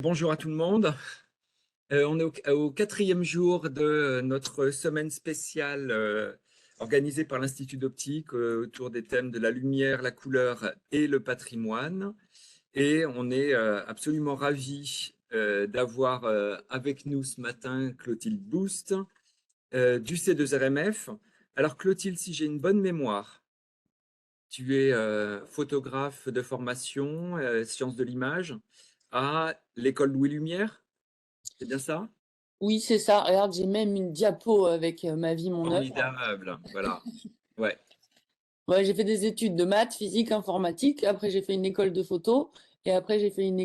Bonjour à tout le monde. On est au quatrième jour de notre semaine spéciale organisée par l'Institut d'optique autour des thèmes de la lumière, la couleur et le patrimoine. Et on est absolument ravis d'avoir avec nous ce matin Clotilde Boust du C2RMF. Alors Clotilde, si j'ai une bonne mémoire, tu es photographe de formation, sciences de l'image à l'école Louis Lumière. C'est bien ça? Oui, c'est ça. Regarde, j'ai même une diapo avec ma vie, mon œuvre. Formidable. Voilà. Ouais. Ouais, j'ai fait des études de maths, physique, informatique. Après, j'ai fait une école de photo. Et après, j'ai fait une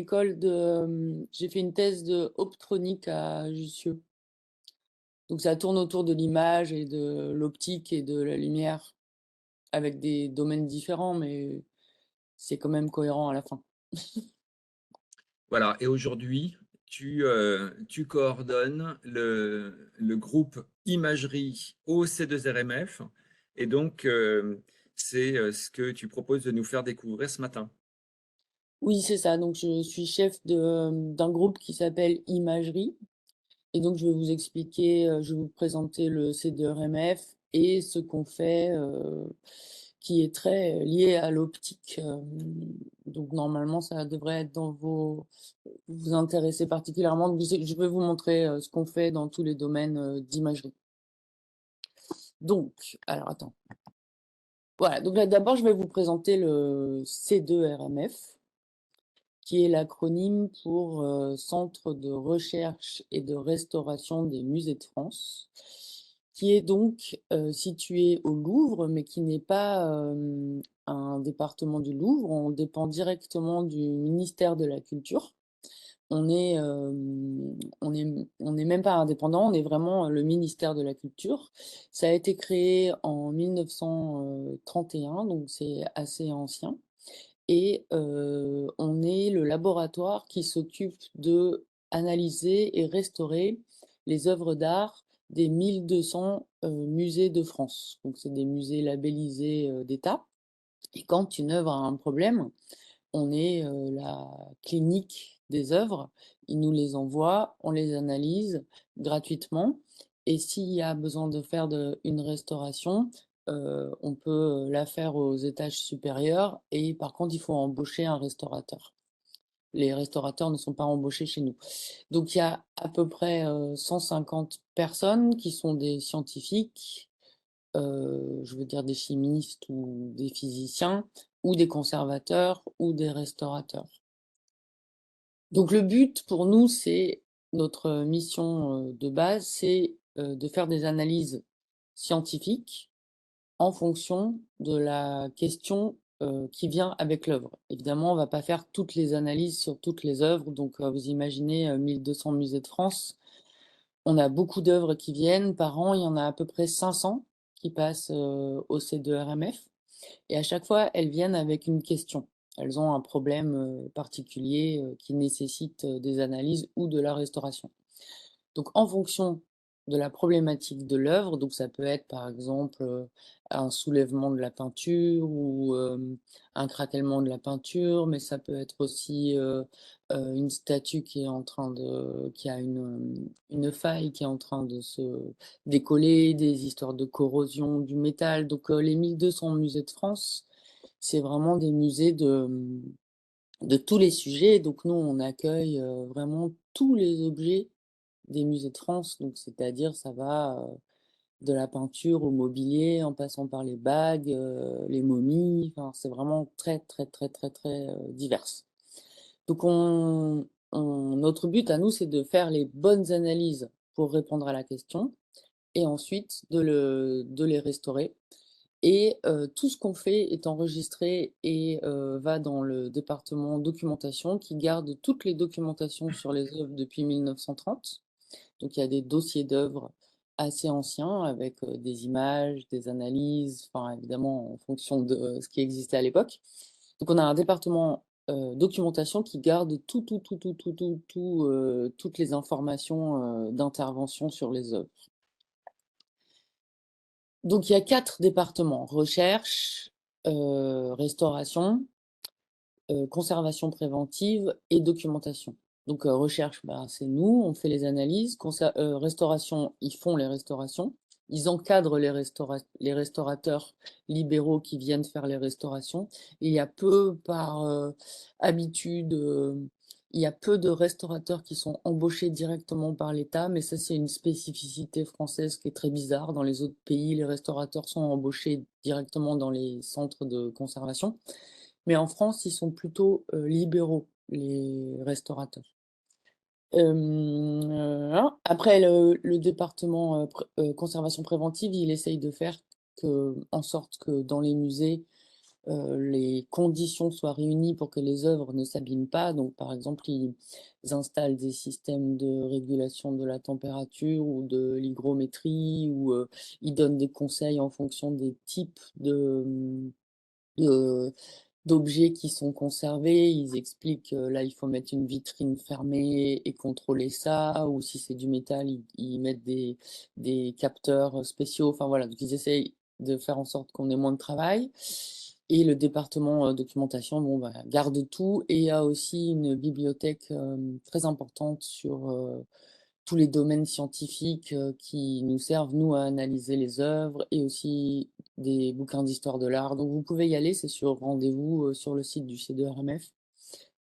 j'ai fait une thèse de optronique à Jussieu. Donc, ça tourne autour de l'image et de l'optique et de la lumière avec des domaines différents, mais c'est quand même cohérent à la fin. Voilà. Et aujourd'hui, tu coordonnes le groupe imagerie au C2RMF. Et donc, c'est ce que tu proposes de nous faire découvrir ce matin. Oui, c'est ça. Donc, je suis chef d'un groupe qui s'appelle Imagerie. Et donc, je vais vous expliquer, je vais vous présenter le C2RMF et ce qu'on fait, qui est très lié à l'optique. Donc, normalement, ça devrait être dans vous intéresser particulièrement. Donc, je vais vous montrer ce qu'on fait dans tous les domaines d'imagerie. Donc, alors attends. Voilà, donc là, d'abord, je vais vous présenter le C2RMF, qui est l'acronyme pour Centre de recherche et de restauration des musées de France, qui est donc situé au Louvre, mais qui n'est pas un département du Louvre. On dépend directement du ministère de la Culture. On est, on est même pas indépendant, on est vraiment le ministère de la Culture. Ça a été créé en 1931, donc c'est assez ancien. Et on est le laboratoire qui s'occupe de analyser et restaurer les œuvres d'art des 1200 musées de France. Donc c'est des musées labellisés d'État. Et quand une œuvre a un problème, on est la clinique des œuvres. Ils nous les envoient, on les analyse gratuitement. Et s'il y a besoin de faire une restauration, on peut la faire aux étages supérieurs. Et par contre, il faut embaucher un restaurateur. Les restaurateurs ne sont pas embauchés chez nous. Donc il y a à peu près 150 personnes qui sont des scientifiques, je veux dire des chimistes ou des physiciens, ou des conservateurs, ou des restaurateurs. Donc le but pour nous, c'est notre mission de base, c'est de faire des analyses scientifiques en fonction de la question qui vient avec l'œuvre. Évidemment, on ne va pas faire toutes les analyses sur toutes les œuvres, donc vous imaginez 1200 musées de France, on a beaucoup d'œuvres qui viennent par an, il y en a à peu près 500 qui passent au C2RMF. Et à chaque fois, elles viennent avec une question. Elles ont un problème particulier qui nécessite des analyses ou de la restauration. Donc, en fonction de la problématique de l'œuvre, donc ça peut être par exemple un soulèvement de la peinture ou un cratèlement de la peinture, mais ça peut être aussi une statue qui est en train qui a une faille qui est en train de se décoller, des histoires de corrosion du métal. Donc les 1200 musées de France, c'est vraiment des musées de tous les sujets. Donc nous, on accueille vraiment tous les objets des musées de France, donc c'est-à-dire ça va de la peinture au mobilier, en passant par les bagues, les momies, enfin c'est vraiment très très très très très divers. Donc notre but à nous, c'est de faire les bonnes analyses pour répondre à la question et ensuite de les restaurer. Et tout ce qu'on fait est enregistré et va dans le département documentation qui garde toutes les documentations sur les œuvres depuis 1930. Donc il y a des dossiers d'œuvres assez anciens avec des images, des analyses, enfin évidemment en fonction de ce qui existait à l'époque. Donc on a un département documentation qui garde toutes les informations d'intervention sur les œuvres. Donc il y a 4 départements: recherche, restauration, conservation préventive et documentation. Donc, recherche, c'est nous, on fait les analyses. Restauration, ils font les restaurations. Ils encadrent les restaurateurs libéraux qui viennent faire les restaurations. Il y a peu, par habitude, il y a peu de restaurateurs qui sont embauchés directement par l'État, mais ça, c'est une spécificité française qui est très bizarre. Dans les autres pays, les restaurateurs sont embauchés directement dans les centres de conservation. Mais en France, ils sont plutôt libéraux, les restaurateurs. Après, le département conservation préventive, il essaye de faire en sorte que dans les musées, les conditions soient réunies pour que les œuvres ne s'abîment pas. Donc, par exemple, ils installent des systèmes de régulation de la température ou de l'hygrométrie, ou ils donnent des conseils en fonction des types de, d'objets qui sont conservés. Ils expliquent là, il faut mettre une vitrine fermée et contrôler ça, ou si c'est du métal, ils mettent des capteurs spéciaux. Enfin voilà, donc ils essayent de faire en sorte qu'on ait moins de travail. Et le département documentation, bon, garde tout, et a aussi une bibliothèque très importante sur tous les domaines scientifiques qui nous servent, nous, à analyser les œuvres, et aussi des bouquins d'histoire de l'art. Donc vous pouvez y aller, c'est sur rendez-vous sur le site du C2RMF.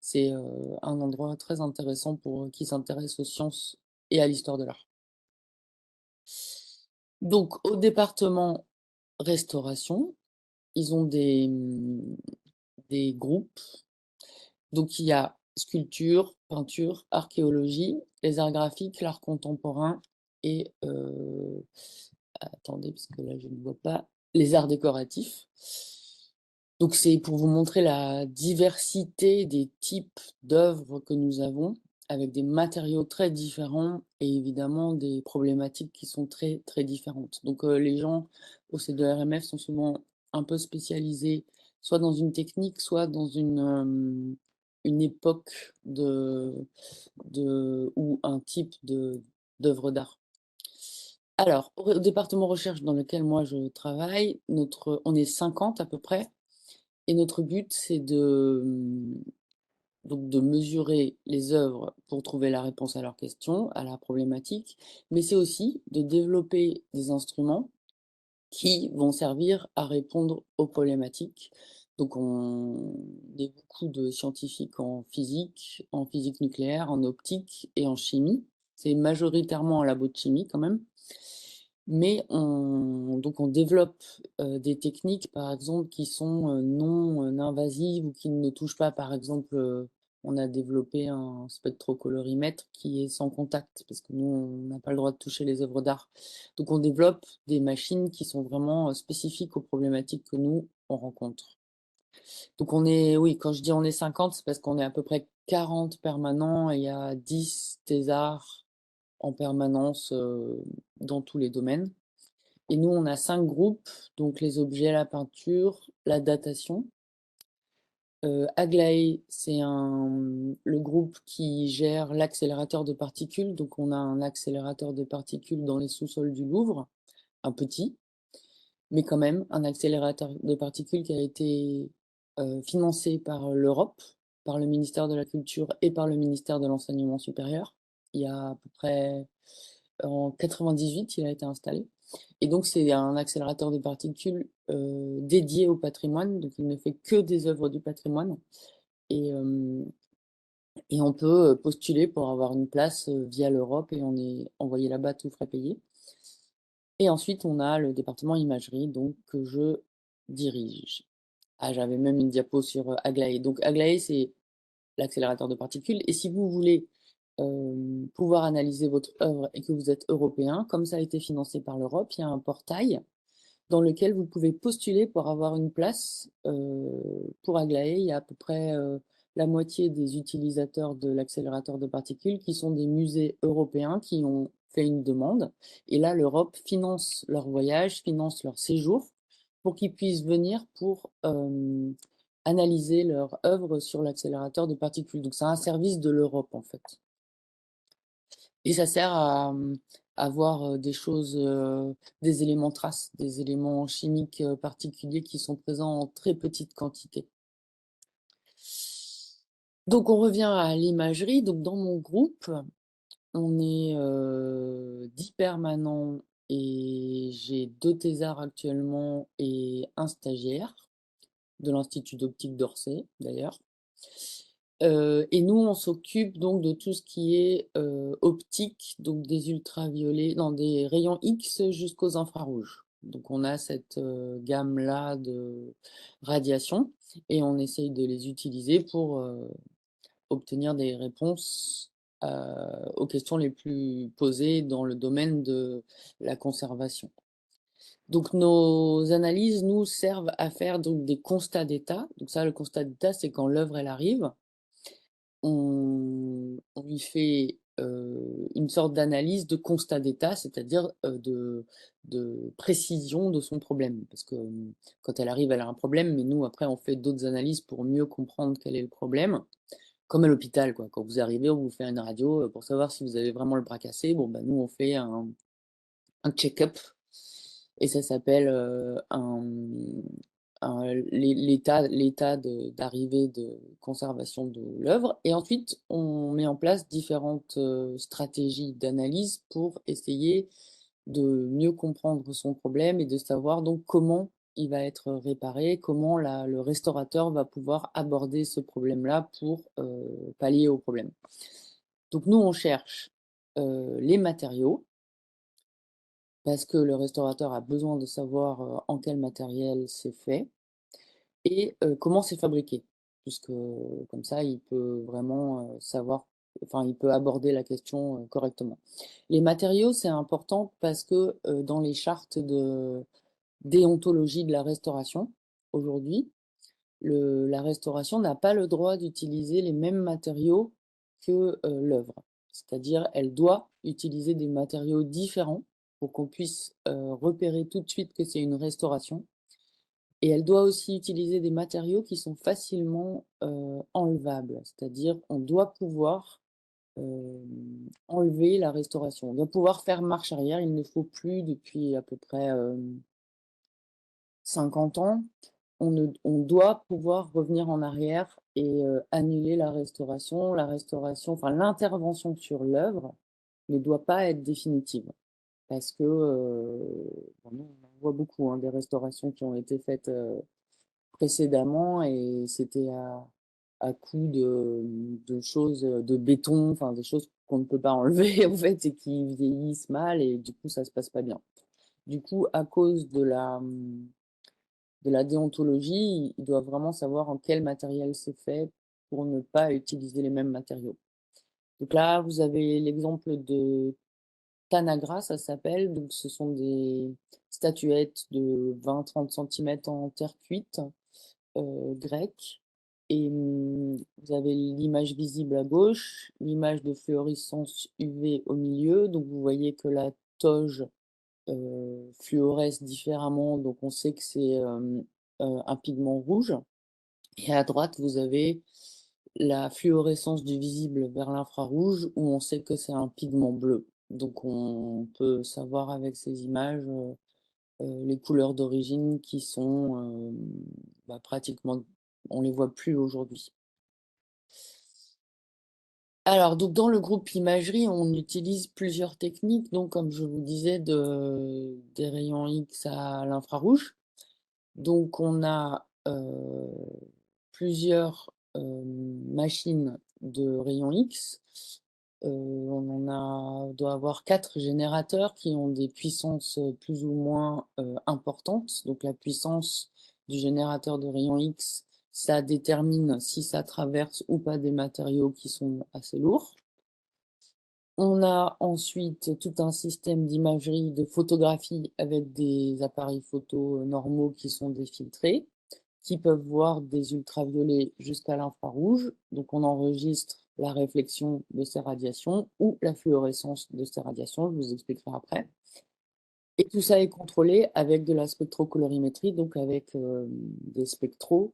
C'est un endroit très intéressant pour qui s'intéresse aux sciences et à l'histoire de l'art. Donc au département restauration, ils ont des groupes. Donc il y a sculpture, peinture, archéologie, les arts graphiques, l'art contemporain et attendez, parce que là je ne vois pas, les arts décoratifs. Donc c'est pour vous montrer la diversité des types d'œuvres que nous avons, avec des matériaux très différents et évidemment des problématiques qui sont très très différentes. Donc les gens au C2RMF sont souvent un peu spécialisés, soit dans une technique, soit dans une époque ou un type d'œuvre d'art. Alors, au département recherche dans lequel moi je travaille, on est 50 à peu près, et notre but c'est donc de mesurer les œuvres pour trouver la réponse à leurs questions, à la problématique, mais c'est aussi de développer des instruments qui vont servir à répondre aux problématiques. Donc on est beaucoup de scientifiques en physique nucléaire, en optique et en chimie. C'est majoritairement en labo de chimie quand même. Mais donc on développe des techniques, par exemple, qui sont non invasives, ou qui ne touchent pas, par exemple, on a développé un spectrocolorimètre qui est sans contact, parce que nous, on n'a pas le droit de toucher les œuvres d'art. Donc on développe des machines qui sont vraiment spécifiques aux problématiques que nous, on rencontre. Donc oui, quand je dis on est 50, c'est parce qu'on est à peu près 40 permanents, et il y a 10 thésards en permanence dans tous les domaines. Et nous, on a 5 groupes, donc les objets, la peinture, la datation. Aglaé, c'est le groupe qui gère l'accélérateur de particules. Donc on a un accélérateur de particules dans les sous-sols du Louvre, un petit, mais quand même un accélérateur de particules qui a été financé par l'Europe, par le ministère de la Culture et par le ministère de l'Enseignement supérieur. Il y a à peu près, en 98, il a été installé. Et donc, c'est un accélérateur de particules dédié au patrimoine. Donc, il ne fait que des œuvres du patrimoine. Et, et on peut postuler pour avoir une place via l'Europe, et on est envoyé là-bas tout frais payé. Et ensuite, on a le département imagerie, donc, que je dirige. Ah, j'avais même une diapo sur Aglaé. Donc, Aglaé, c'est l'accélérateur de particules. Et si vous voulez pouvoir analyser votre œuvre et que vous êtes européen, comme ça a été financé par l'Europe, il y a un portail dans lequel vous pouvez postuler pour avoir une place pour Aglaé. Il y a à peu près la moitié des utilisateurs de l'accélérateur de particules qui sont des musées européens qui ont fait une demande. Et là, l'Europe finance leur voyage, finance leur séjour pour qu'ils puissent venir pour analyser leur œuvre sur l'accélérateur de particules. Donc, c'est un service de l'Europe, en fait. Et ça sert à voir des choses, des éléments traces, des éléments chimiques particuliers qui sont présents en très petite quantité. Donc on revient à l'imagerie. Donc dans mon groupe, on est 10 permanents et j'ai 2 thésards actuellement et un stagiaire de l'Institut d'optique d'Orsay d'ailleurs. Et nous, on s'occupe donc de tout ce qui est optique, donc des ultraviolets, non, des rayons X jusqu'aux infrarouges. Donc on a cette gamme-là de radiation et on essaye de les utiliser pour obtenir des réponses aux questions les plus posées dans le domaine de la conservation. Donc nos analyses nous servent à faire donc des constats d'état. Donc ça, le constat d'état, c'est quand l'œuvre elle arrive, on lui fait une sorte d'analyse de constat d'état, c'est-à-dire de précision de son problème. Parce que quand elle arrive, elle a un problème, mais nous, après, on fait d'autres analyses pour mieux comprendre quel est le problème. Comme à l'hôpital, quoi. Quand vous arrivez, on vous fait une radio pour savoir si vous avez vraiment le bras cassé. Bon, bah, nous, on fait un check-up et ça s'appelle l'état d'arrivée de conservation de l'œuvre. Et ensuite, on met en place différentes stratégies d'analyse pour essayer de mieux comprendre son problème et de savoir donc comment il va être réparé, comment le restaurateur va pouvoir aborder ce problème-là pour pallier au problème. Donc nous, on cherche les matériaux, parce que le restaurateur a besoin de savoir en quel matériel c'est fait et comment c'est fabriqué. Puisque comme ça, il peut vraiment savoir, enfin, il peut aborder la question correctement. Les matériaux, c'est important parce que dans les chartes de déontologie de la restauration, aujourd'hui, la restauration n'a pas le droit d'utiliser les mêmes matériaux que l'œuvre. C'est-à-dire, elle doit utiliser des matériaux différents pour qu'on puisse repérer tout de suite que c'est une restauration. Et elle doit aussi utiliser des matériaux qui sont facilement enlevables. C'est-à-dire, on doit pouvoir enlever la restauration. On doit pouvoir faire marche arrière. Il ne faut plus, depuis à peu près 50 ans, on doit pouvoir revenir en arrière et annuler la restauration. La restauration, enfin l'intervention sur l'œuvre ne doit pas être définitive. Parce que vraiment, on en voit beaucoup hein, des restaurations qui ont été faites précédemment et c'était à coup de choses, de béton, enfin des choses qu'on ne peut pas enlever en fait et qui vieillissent mal et du coup ça se passe pas bien. Du coup, à cause de la déontologie, ils doivent vraiment savoir en quel matériel c'est fait pour ne pas utiliser les mêmes matériaux. Donc là, vous avez l'exemple de Tanagra, ça s'appelle. Donc ce sont des statuettes de 20-30 cm en terre cuite grecque. Et vous avez l'image visible à gauche, l'image de fluorescence UV au milieu. Donc vous voyez que la toge fluoresce différemment, donc on sait que c'est un pigment rouge. Et à droite, vous avez la fluorescence du visible vers l'infrarouge, où on sait que c'est un pigment bleu. Donc on peut savoir avec ces images les couleurs d'origine qui sont pratiquement, on les voit plus aujourd'hui. Alors, donc dans le groupe imagerie, on utilise plusieurs techniques, donc comme je vous disais, des rayons X à l'infrarouge. Donc on a plusieurs machines de rayons X. On doit avoir 4 générateurs qui ont des puissances plus ou moins importantes. Donc la puissance du générateur de rayons X, ça détermine si ça traverse ou pas des matériaux qui sont assez lourds. On a ensuite tout un système d'imagerie, de photographie avec des appareils photo normaux qui sont défiltrés, qui peuvent voir des ultraviolets jusqu'à l'infrarouge. Donc on enregistre la réflexion de ces radiations ou la fluorescence de ces radiations, je vous expliquerai après. Et tout ça est contrôlé avec de la spectrocolorimétrie, donc avec des spectros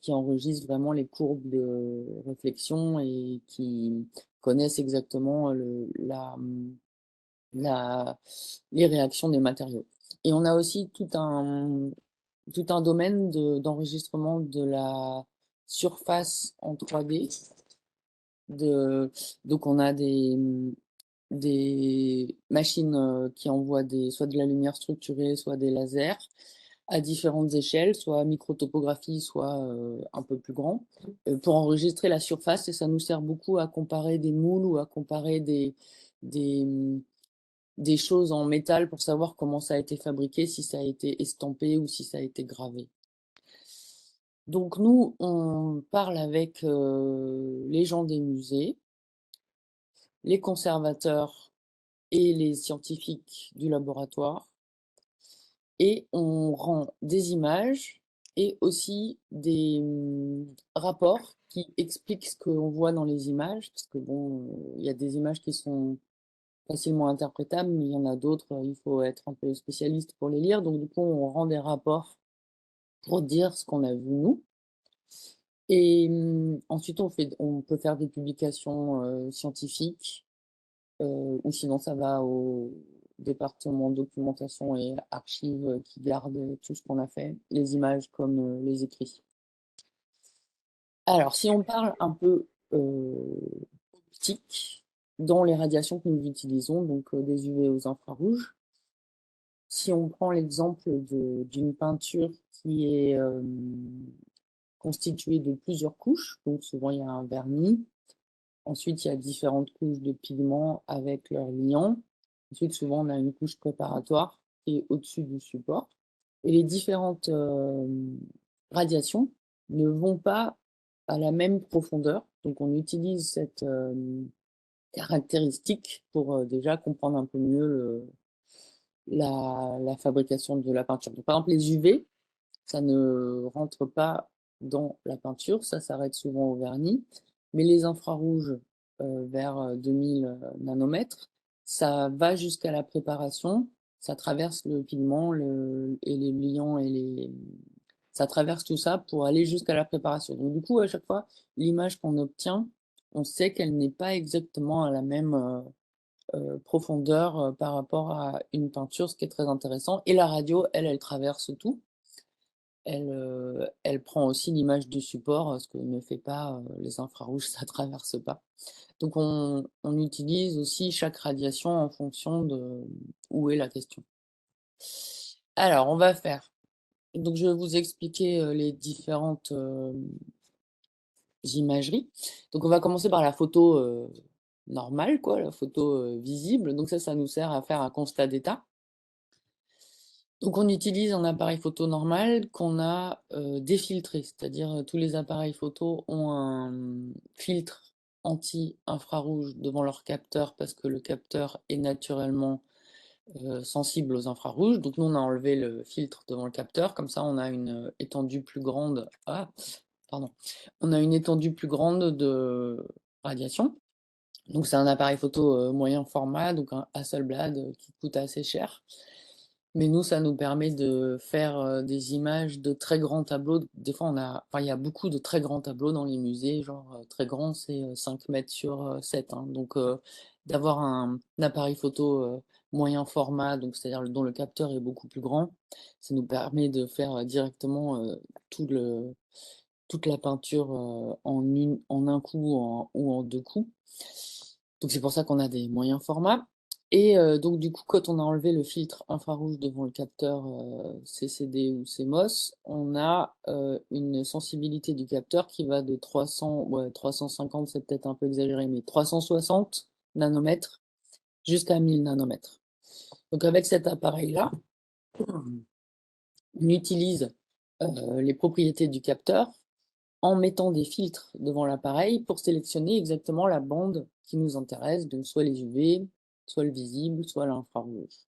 qui enregistrent vraiment les courbes de réflexion et qui connaissent exactement les réactions des matériaux. Et on a aussi tout un domaine d'enregistrement de la surfaces en 3D. Donc on a des machines qui envoient soit de la lumière structurée, soit des lasers à différentes échelles, soit microtopographie, soit un peu plus grand, pour enregistrer la surface. Et ça nous sert beaucoup à comparer des moules ou à comparer des, des choses en métal pour savoir comment ça a été fabriqué, si ça a été estampé ou si ça a été gravé. Donc nous, on parle avec les gens des musées, les conservateurs et les scientifiques du laboratoire, et on rend des images et aussi des rapports qui expliquent ce qu'on voit dans les images, parce que bon, il y a des images qui sont facilement interprétables, mais il y en a d'autres, il faut être un peu spécialiste pour les lire. Donc du coup, on rend des rapports pour dire ce qu'on a vu nous. Et ensuite, on peut faire des publications scientifiques, ou sinon ça va au département documentation et archives qui garde tout ce qu'on a fait, les images comme les écrits. Alors, si on parle un peu optique, dans les radiations que nous utilisons, donc des UV aux infrarouges, si on prend l'exemple d'une peinture qui est constituée de plusieurs couches, donc souvent il y a un vernis, ensuite il y a différentes couches de pigments avec leurs liants, ensuite souvent on a une couche préparatoire qui est au-dessus du support, et les différentes radiations ne vont pas à la même profondeur, donc on utilise cette caractéristique pour déjà comprendre un peu mieux la fabrication de la peinture. Donc, par exemple, les UV, ça ne rentre pas dans la peinture, ça s'arrête souvent au vernis, mais les infrarouges vers 2000 nanomètres, ça va jusqu'à la préparation, ça traverse le pigment et les liants ça traverse tout ça pour aller jusqu'à la préparation. Donc du coup, à chaque fois, l'image qu'on obtient, on sait qu'elle n'est pas exactement à la même profondeur par rapport à une peinture, ce qui est très intéressant. Et la radio, elle traverse tout. Elle prend aussi l'image du support, ce que ne fait pas les infrarouges, ça traverse pas. Donc on utilise aussi chaque radiation en fonction de où est la question. Alors on va faire. Donc je vais vous expliquer les différentes imageries. Donc on va commencer par la photo normale, quoi, la photo visible. Donc ça nous sert à faire un constat d'état. Donc on utilise un appareil photo normal qu'on a défiltré, c'est-à-dire tous les appareils photo ont un filtre anti-infrarouge devant leur capteur parce que le capteur est naturellement sensible aux infrarouges. Donc nous on a enlevé le filtre devant le capteur, comme ça on a une étendue plus grande. Ah, pardon. On a une étendue plus grande de radiation. Donc c'est un appareil photo moyen format, donc un Hasselblad qui coûte assez cher. Mais nous, ça nous permet de faire des images de très grands tableaux. Des fois, il y a beaucoup de très grands tableaux dans les musées, genre très grand, c'est 5 mètres sur 7, hein. Donc, d'avoir un appareil photo moyen format, donc c'est-à-dire dont le capteur est beaucoup plus grand, ça nous permet de faire directement tout toute la peinture en un coup ou en deux coups. Donc, c'est pour ça qu'on a des moyens formats. Et donc du coup, quand on a enlevé le filtre infrarouge devant le capteur CCD ou CMOS, on a une sensibilité du capteur qui va de 300, ouais, 350, c'est peut-être un peu exagéré, mais 360 nanomètres jusqu'à 1000 nanomètres. Donc avec cet appareil-là, on utilise les propriétés du capteur en mettant des filtres devant l'appareil pour sélectionner exactement la bande qui nous intéresse, donc soit les UV, soit le visible, soit l'infrarouge.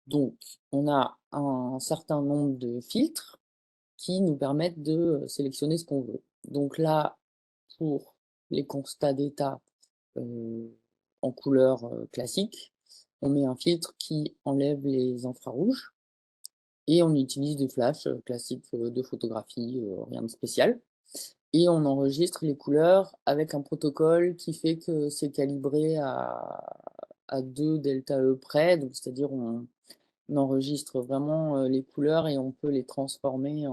Donc, on a un certain nombre de filtres qui nous permettent de sélectionner ce qu'on veut. Donc là, pour les constats d'état en couleur classique, on met un filtre qui enlève les infrarouges et on utilise des flashs classiques de photographie, rien de spécial. Et on enregistre les couleurs avec un protocole qui fait que c'est calibré à 2 delta E près, donc c'est-à-dire on enregistre vraiment les couleurs et on peut les transformer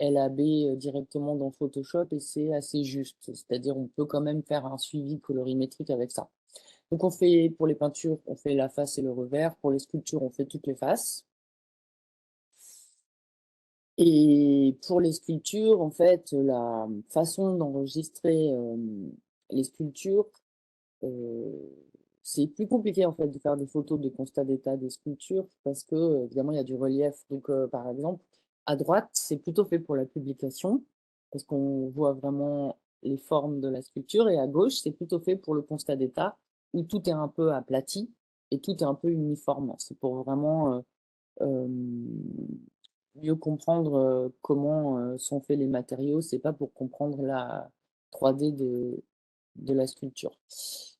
LAB directement dans Photoshop et c'est assez juste. C'est-à-dire on peut quand même faire un suivi colorimétrique avec ça. Donc on fait, pour les peintures, on fait la face et le revers. Pour les sculptures, on fait toutes les faces. Et pour les sculptures, en fait, la façon d'enregistrer les sculptures, euh, c'est plus compliqué en fait de faire des photos de constat d'état des sculptures parce que évidemment il y a du relief. Donc par exemple, à droite, c'est plutôt fait pour la publication parce qu'on voit vraiment les formes de la sculpture et à gauche, c'est plutôt fait pour le constat d'état où tout est un peu aplati et tout est un peu uniforme. C'est pour vraiment euh, mieux comprendre comment sont faits les matériaux, c'est pas pour comprendre la 3D de la sculpture.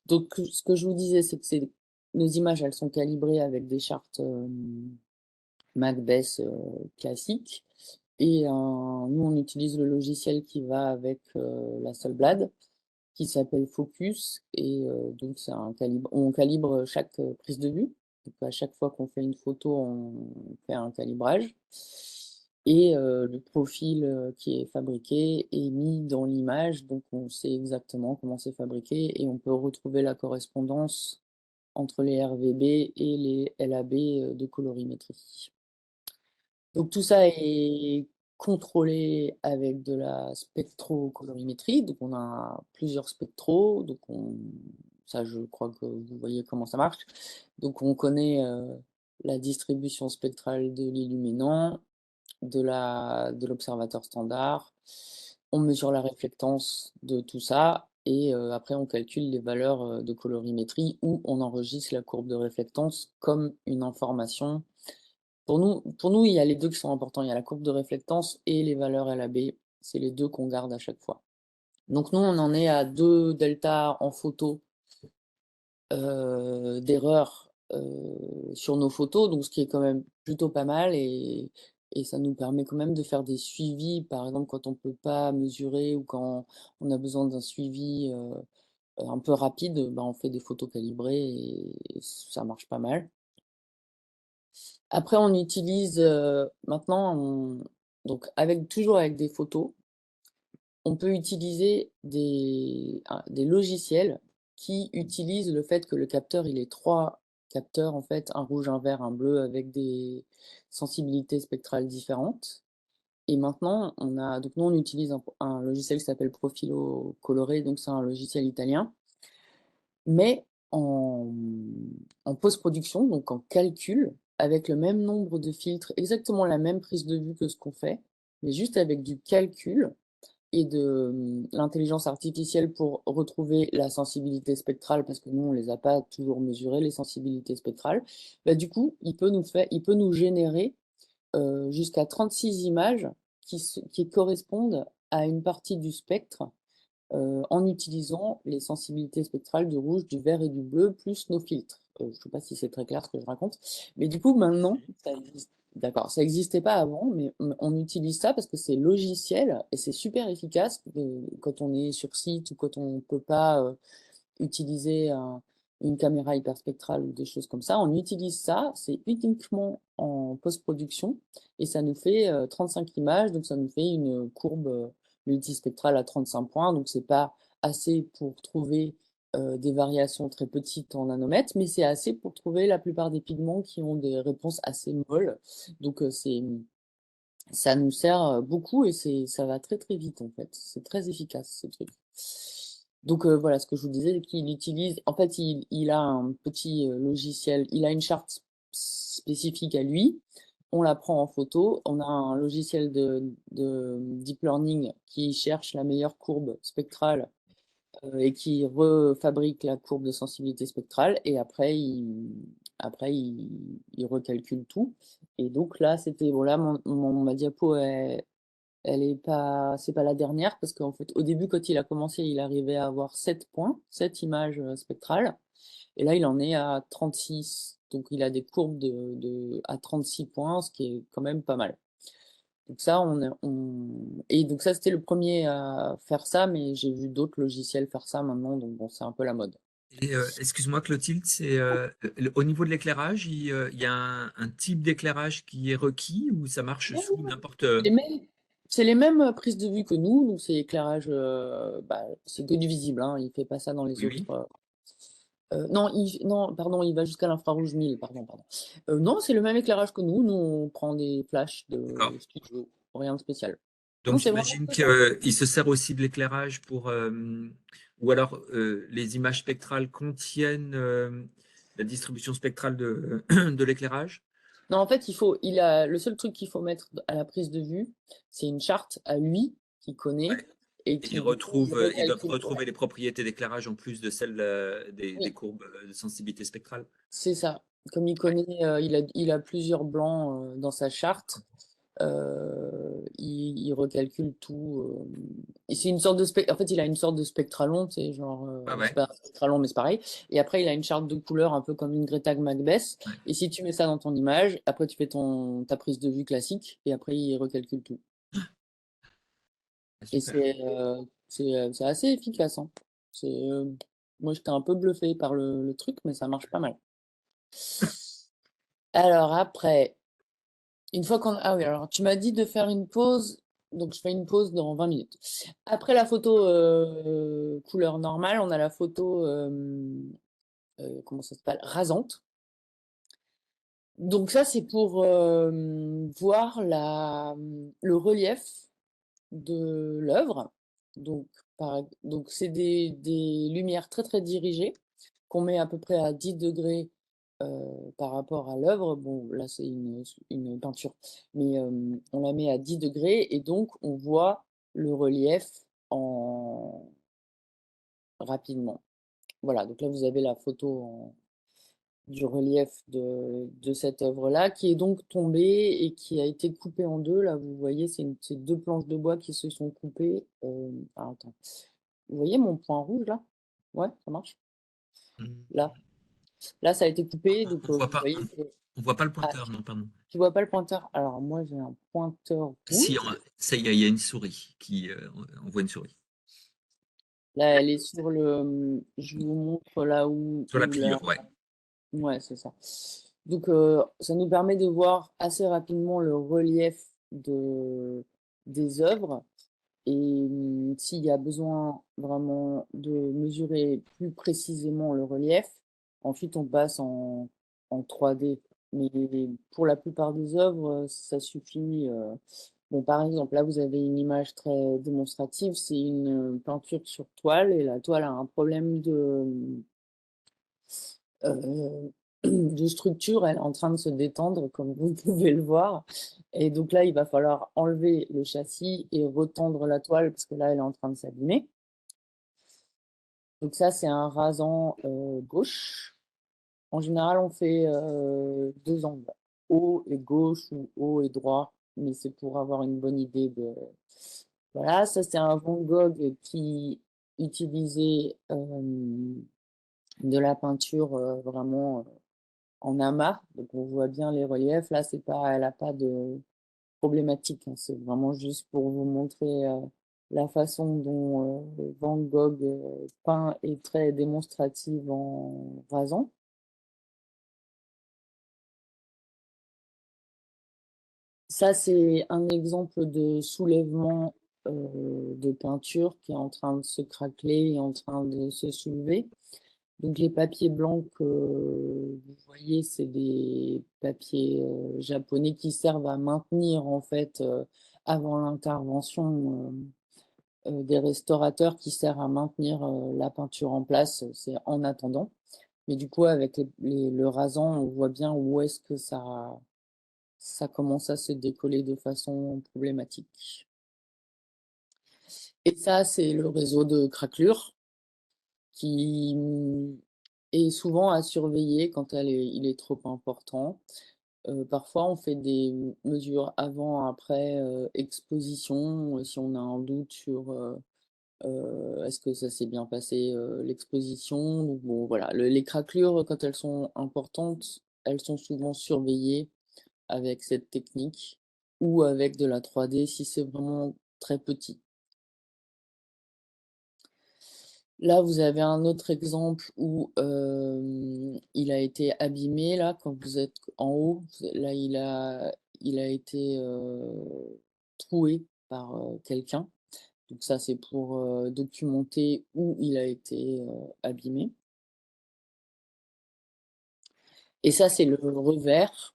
Donc, ce que je vous disais, c'est que nos images, elles sont calibrées avec des chartes Macbeth classiques. Et nous, on utilise le logiciel qui va avec la Solblad, qui s'appelle Focus. Et donc, on calibre chaque prise de vue. Donc, à chaque fois qu'on fait une photo, on fait un calibrage. Et le profil qui est fabriqué est mis dans l'image, donc on sait exactement comment c'est fabriqué et on peut retrouver la correspondance entre les RVB et les LAB de colorimétrie. Donc tout ça est contrôlé avec de la spectrocolorimétrie. Donc on a plusieurs spectros. Ça, je crois que vous voyez comment ça marche. Donc on connaît la distribution spectrale de l'illuminant, de l'observateur standard. On mesure la réflectance de tout ça et après on calcule les valeurs de colorimétrie où on enregistre la courbe de réflectance comme une information. Pour nous, il y a les deux qui sont importants. Il y a la courbe de réflectance et les valeurs LAB. C'est les deux qu'on garde à chaque fois. Donc nous, on en est à 2 delta en photo d'erreur sur nos photos, donc ce qui est quand même plutôt pas mal et ça nous permet quand même de faire des suivis, par exemple quand on peut pas mesurer ou quand on a besoin d'un suivi un peu rapide, bah, on fait des photos calibrées et ça marche pas mal. Après, on utilise maintenant, donc toujours avec des photos, on peut utiliser des logiciels qui utilisent le fait que le capteur, il est 3 capteurs, en fait, un rouge, un vert, un bleu, avec des sensibilités spectrales différentes. Et maintenant, donc nous, on utilise un logiciel qui s'appelle Profilo Coloré, donc c'est un logiciel italien, mais en post-production, donc en calcul, avec le même nombre de filtres, exactement la même prise de vue que ce qu'on fait, mais juste avec du calcul, et de l'intelligence artificielle pour retrouver la sensibilité spectrale, parce que nous, on les a pas toujours mesurées, les sensibilités spectrales, bah, du coup, il peut nous générer jusqu'à 36 images qui correspondent à une partie du spectre en utilisant les sensibilités spectrales du rouge, du vert et du bleu, plus nos filtres. Je ne sais pas si c'est très clair ce que je raconte, mais du coup, maintenant, ça existe. D'accord, ça n'existait pas avant, mais on utilise ça parce que c'est logiciel et c'est super efficace quand on est sur site ou quand on ne peut pas utiliser une caméra hyperspectrale ou des choses comme ça. On utilise ça, c'est uniquement en post-production et ça nous fait 35 images, donc ça nous fait une courbe multispectrale à 35 points, donc c'est pas assez pour trouver des variations très petites en nanomètres, mais c'est assez pour trouver la plupart des pigments qui ont des réponses assez molles. Donc ça nous sert beaucoup et ça va très très vite en fait. C'est très efficace ce truc. Donc voilà ce que je vous disais, qu'il utilise, en fait il a un petit logiciel, il a une charte spécifique à lui, on la prend en photo, on a un logiciel de deep learning qui cherche la meilleure courbe spectrale et qui refabrique la courbe de sensibilité spectrale et il recalcule tout. Et donc là, c'était, voilà, ma diapo, elle est pas, c'est pas la dernière parce qu'en fait, au début, quand il a commencé, il arrivait à avoir 7 points, 7 images spectrales. Et là, il en est à 36. Donc, il a des courbes à 36 points, ce qui est quand même pas mal. Donc ça, et donc ça, c'était le premier à faire ça, mais j'ai vu d'autres logiciels faire ça maintenant, donc bon, c'est un peu la mode. Et excuse-moi Clotilde, au niveau de l'éclairage, il y a un type d'éclairage qui est requis ou ça marche Non, sous n'importe. les mêmes. C'est les mêmes prises de vue que nous, donc c'est éclairage, bah, c'est que du visible, hein, il fait pas ça dans les Oui, oui. autres. Non, non, pardon, il va jusqu'à l'infrarouge 1000, pardon, pardon. Non, c'est le même éclairage que nous. Nous, on prend des flashs D'accord. de studio, rien de spécial. Donc Non, c'est vraiment j'imagine que ça. qu'il se sert aussi de l'éclairage pour, ou alors les images spectrales contiennent la distribution spectrale de, de l'éclairage. Non, en fait, le seul truc qu'il faut mettre à la prise de vue, c'est une charte à lui qui Ouais. connaît et Et qui, du coup, il ils doivent recalcule. Ouais. retrouver les propriétés d'éclairage en plus de celles des Oui, courbes de sensibilité spectrale. c'est ça. Comme il Ouais. connaît, il a plusieurs blancs dans sa charte. Il recalcule tout. Et c'est une sorte de en fait, il a une sorte de spectralon, tu sais, genre, Ouais, c'est ouais. pas un spectralon, mais c'est pareil. Et après, il a une charte de couleurs un peu comme une Greta Macbeth. Ouais. Et si tu mets ça dans ton image, après, tu fais ta prise de vue classique, et après, il recalcule tout. Et Super. c'est assez efficace, hein. C'est, moi, j'étais un peu bluffé par le truc, mais ça marche pas mal. Alors après, une fois qu'on... Ah oui, alors tu m'as dit de faire une pause, donc je fais une pause dans 20 minutes. Après la photo couleur normale, on a la photo, comment ça s'appelle? Rasante. Donc ça, c'est pour voir le relief de l'œuvre. Donc, donc c'est des lumières très très dirigées qu'on met à peu près à 10 degrés par rapport à l'œuvre. Bon, là c'est une peinture, mais on la met à 10 degrés et donc on voit le relief en rapidement. Voilà, donc là vous avez la photo du relief de cette œuvre-là, qui est donc tombée et qui a été coupée en deux. Là, vous voyez, c'est deux planches de bois qui se sont coupées. Attends. Vous voyez mon point rouge là? Ouais, ça marche. Là, là, ça a été coupé, donc On voit vous pas, voyez que... on voit pas le Ah, pointeur, non, pardon. tu vois pas le pointeur? Alors moi, j'ai un pointeur rouge. Si, ça y est, il y a une souris qui, on voit une souris. Là, elle est sur le... Je vous montre là Sur la pliure, ouais. Ouais, c'est ça. Donc, ça nous permet de voir assez rapidement le relief des œuvres. Et s'il y a besoin vraiment de mesurer plus précisément le relief, ensuite on passe en 3D. Mais pour la plupart des œuvres, ça suffit. Bon, par exemple, là, vous avez une image très démonstrative, c'est une peinture sur toile, et la toile a un problème euh, de structure, elle est en train de se détendre, comme vous pouvez le voir. Et donc là, il va falloir enlever le châssis et retendre la toile, parce que là, elle est en train de s'abîmer. Donc ça, c'est un rasant gauche. En général, on fait deux angles, haut et gauche ou haut et droit, mais c'est pour avoir une bonne idée de... Voilà, ça c'est un Van Gogh qui utilisait de la peinture vraiment en amas, donc on voit bien les reliefs. Là, c'est pas, elle n'a pas de problématique, hein. C'est vraiment juste pour vous montrer la façon dont Van Gogh peint est très démonstrative en rasant. Ça, c'est un exemple de soulèvement de peinture qui est en train de se craqueler et en train de se soulever. Donc les papiers blancs que vous voyez, c'est des papiers japonais qui servent à maintenir en fait avant l'intervention des restaurateurs qui sert à maintenir la peinture en place, c'est en attendant. Mais du coup, avec le rasant, on voit bien où est-ce que ça commence à se décoller de façon problématique. Et ça, c'est le réseau de craquelure qui est souvent à surveiller quand il est trop important. Parfois, on fait des mesures avant-après exposition, si on a un doute sur est-ce que ça s'est bien passé l'exposition. Donc bon, voilà, les craquelures, quand elles sont importantes, elles sont souvent surveillées avec cette technique ou avec de la 3D si c'est vraiment très petit. Là, vous avez un autre exemple où il a été abîmé. Là, quand vous êtes en haut, là, il a été troué par quelqu'un. Donc ça, c'est pour documenter où il a été abîmé. Et ça, c'est le revers.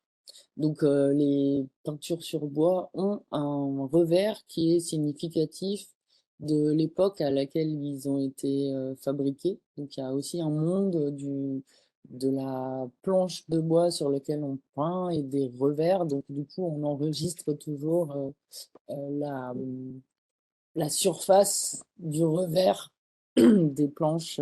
Donc les peintures sur bois ont un revers qui est significatif de l'époque à laquelle ils ont été fabriqués. Donc il y a aussi un monde de la planche de bois sur laquelle on peint et des revers. Donc du coup, on enregistre toujours la surface du revers des planches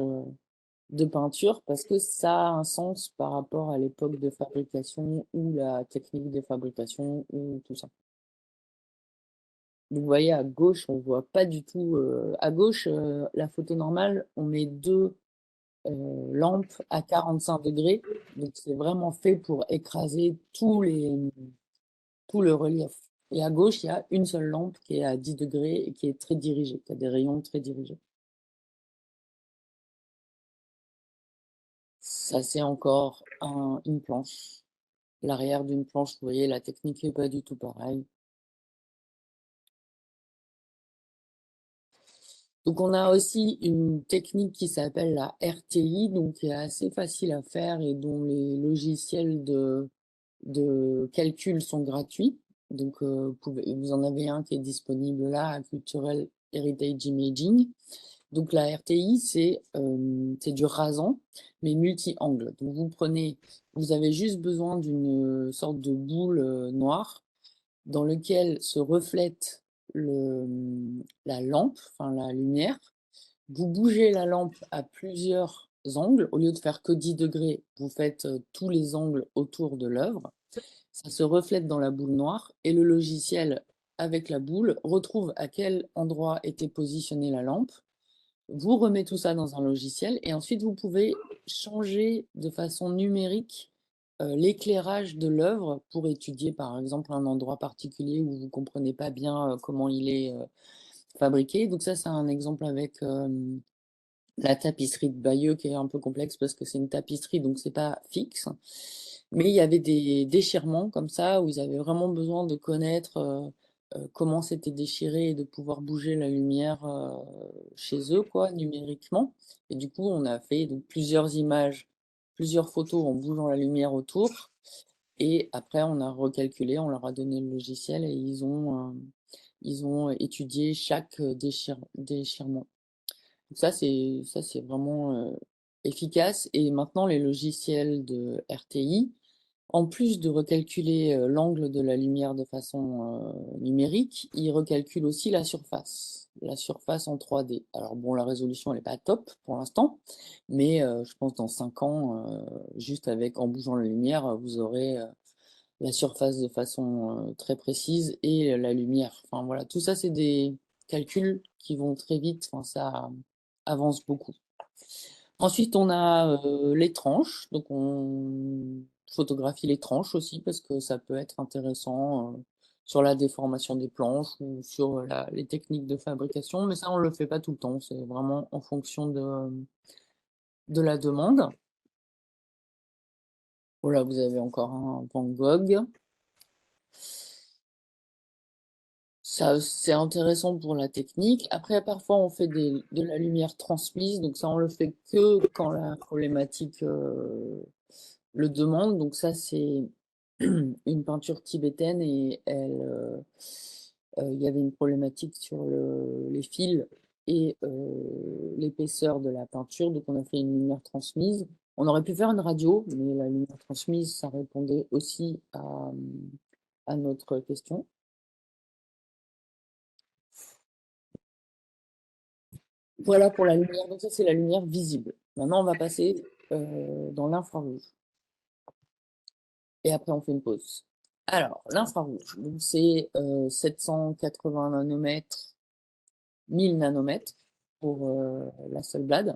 de peinture parce que ça a un sens par rapport à l'époque de fabrication ou la technique de fabrication ou tout ça. Vous voyez à gauche, on voit pas du tout. À gauche, la photo normale, on met deux lampes à 45 degrés. Donc c'est vraiment fait pour écraser tout le relief. Et à gauche, il y a une seule lampe qui est à 10 degrés et qui est très dirigée, qui a des rayons très dirigés. Ça, c'est encore une planche. L'arrière d'une planche, vous voyez, la technique n'est pas du tout pareille. Donc, on a aussi une technique qui s'appelle la RTI, donc qui est assez facile à faire et dont les logiciels de calcul sont gratuits. Donc, vous en avez un qui est disponible là, à Cultural Heritage Imaging. Donc, la RTI, c'est du rasant, mais multi-angle. Donc, vous avez juste besoin d'une sorte de boule noire dans lequel se reflète la lampe, enfin la lumière. Vous bougez la lampe à plusieurs angles. Au lieu de faire que 10 degrés, vous faites tous les angles autour de l'œuvre. Ça se reflète dans la boule noire et le logiciel, avec la boule, retrouve à quel endroit était positionnée la lampe, vous remet tout ça dans un logiciel et ensuite vous pouvez changer de façon numérique l'éclairage de l'œuvre pour étudier par exemple un endroit particulier où vous ne comprenez pas bien comment il est fabriqué. Donc ça, c'est un exemple avec la tapisserie de Bayeux qui est un peu complexe parce que c'est une tapisserie, donc c'est pas fixe. Mais il y avait des déchirements comme ça où ils avaient vraiment besoin de connaître comment c'était déchiré et de pouvoir bouger la lumière chez eux, quoi, numériquement. Et du coup, on a fait donc, plusieurs images, plusieurs photos en bougeant la lumière autour. Et après, on a recalculé, on leur a donné le logiciel et ils ont étudié chaque déchirement. Donc ça, c'est vraiment efficace. Et maintenant, les logiciels de RTI, en plus de recalculer l'angle de la lumière de façon numérique, ils recalculent aussi la surface en 3D. Alors bon, la résolution, elle n'est pas top pour l'instant, mais je pense dans 5 ans, juste en bougeant la lumière, vous aurez la surface de façon très précise et la lumière. Enfin voilà, tout ça, c'est des calculs qui vont très vite. Enfin, ça avance beaucoup. Ensuite, on a les tranches. Donc, on photographie les tranches aussi parce que ça peut être intéressant sur la déformation des planches ou sur les techniques de fabrication. Mais ça, on ne le fait pas tout le temps. C'est vraiment en fonction de la demande. Voilà, vous avez encore un Van Gogh. Ça, c'est intéressant pour la technique. Après, parfois, on fait de la lumière transmise. Donc, ça, on le fait que quand la problématique le demande. Donc, ça, c'est une peinture tibétaine et il y avait une problématique sur les fils et l'épaisseur de la peinture. Donc, on a fait une lumière transmise. On aurait pu faire une radio, mais la lumière transmise, ça répondait aussi à notre question. Voilà pour la lumière. Donc ça, c'est la lumière visible. Maintenant, on va passer dans l'infrarouge. Et après, on fait une pause. Alors, l'infrarouge, donc c'est 780 nanomètres, 1000 nanomètres pour la seule blade.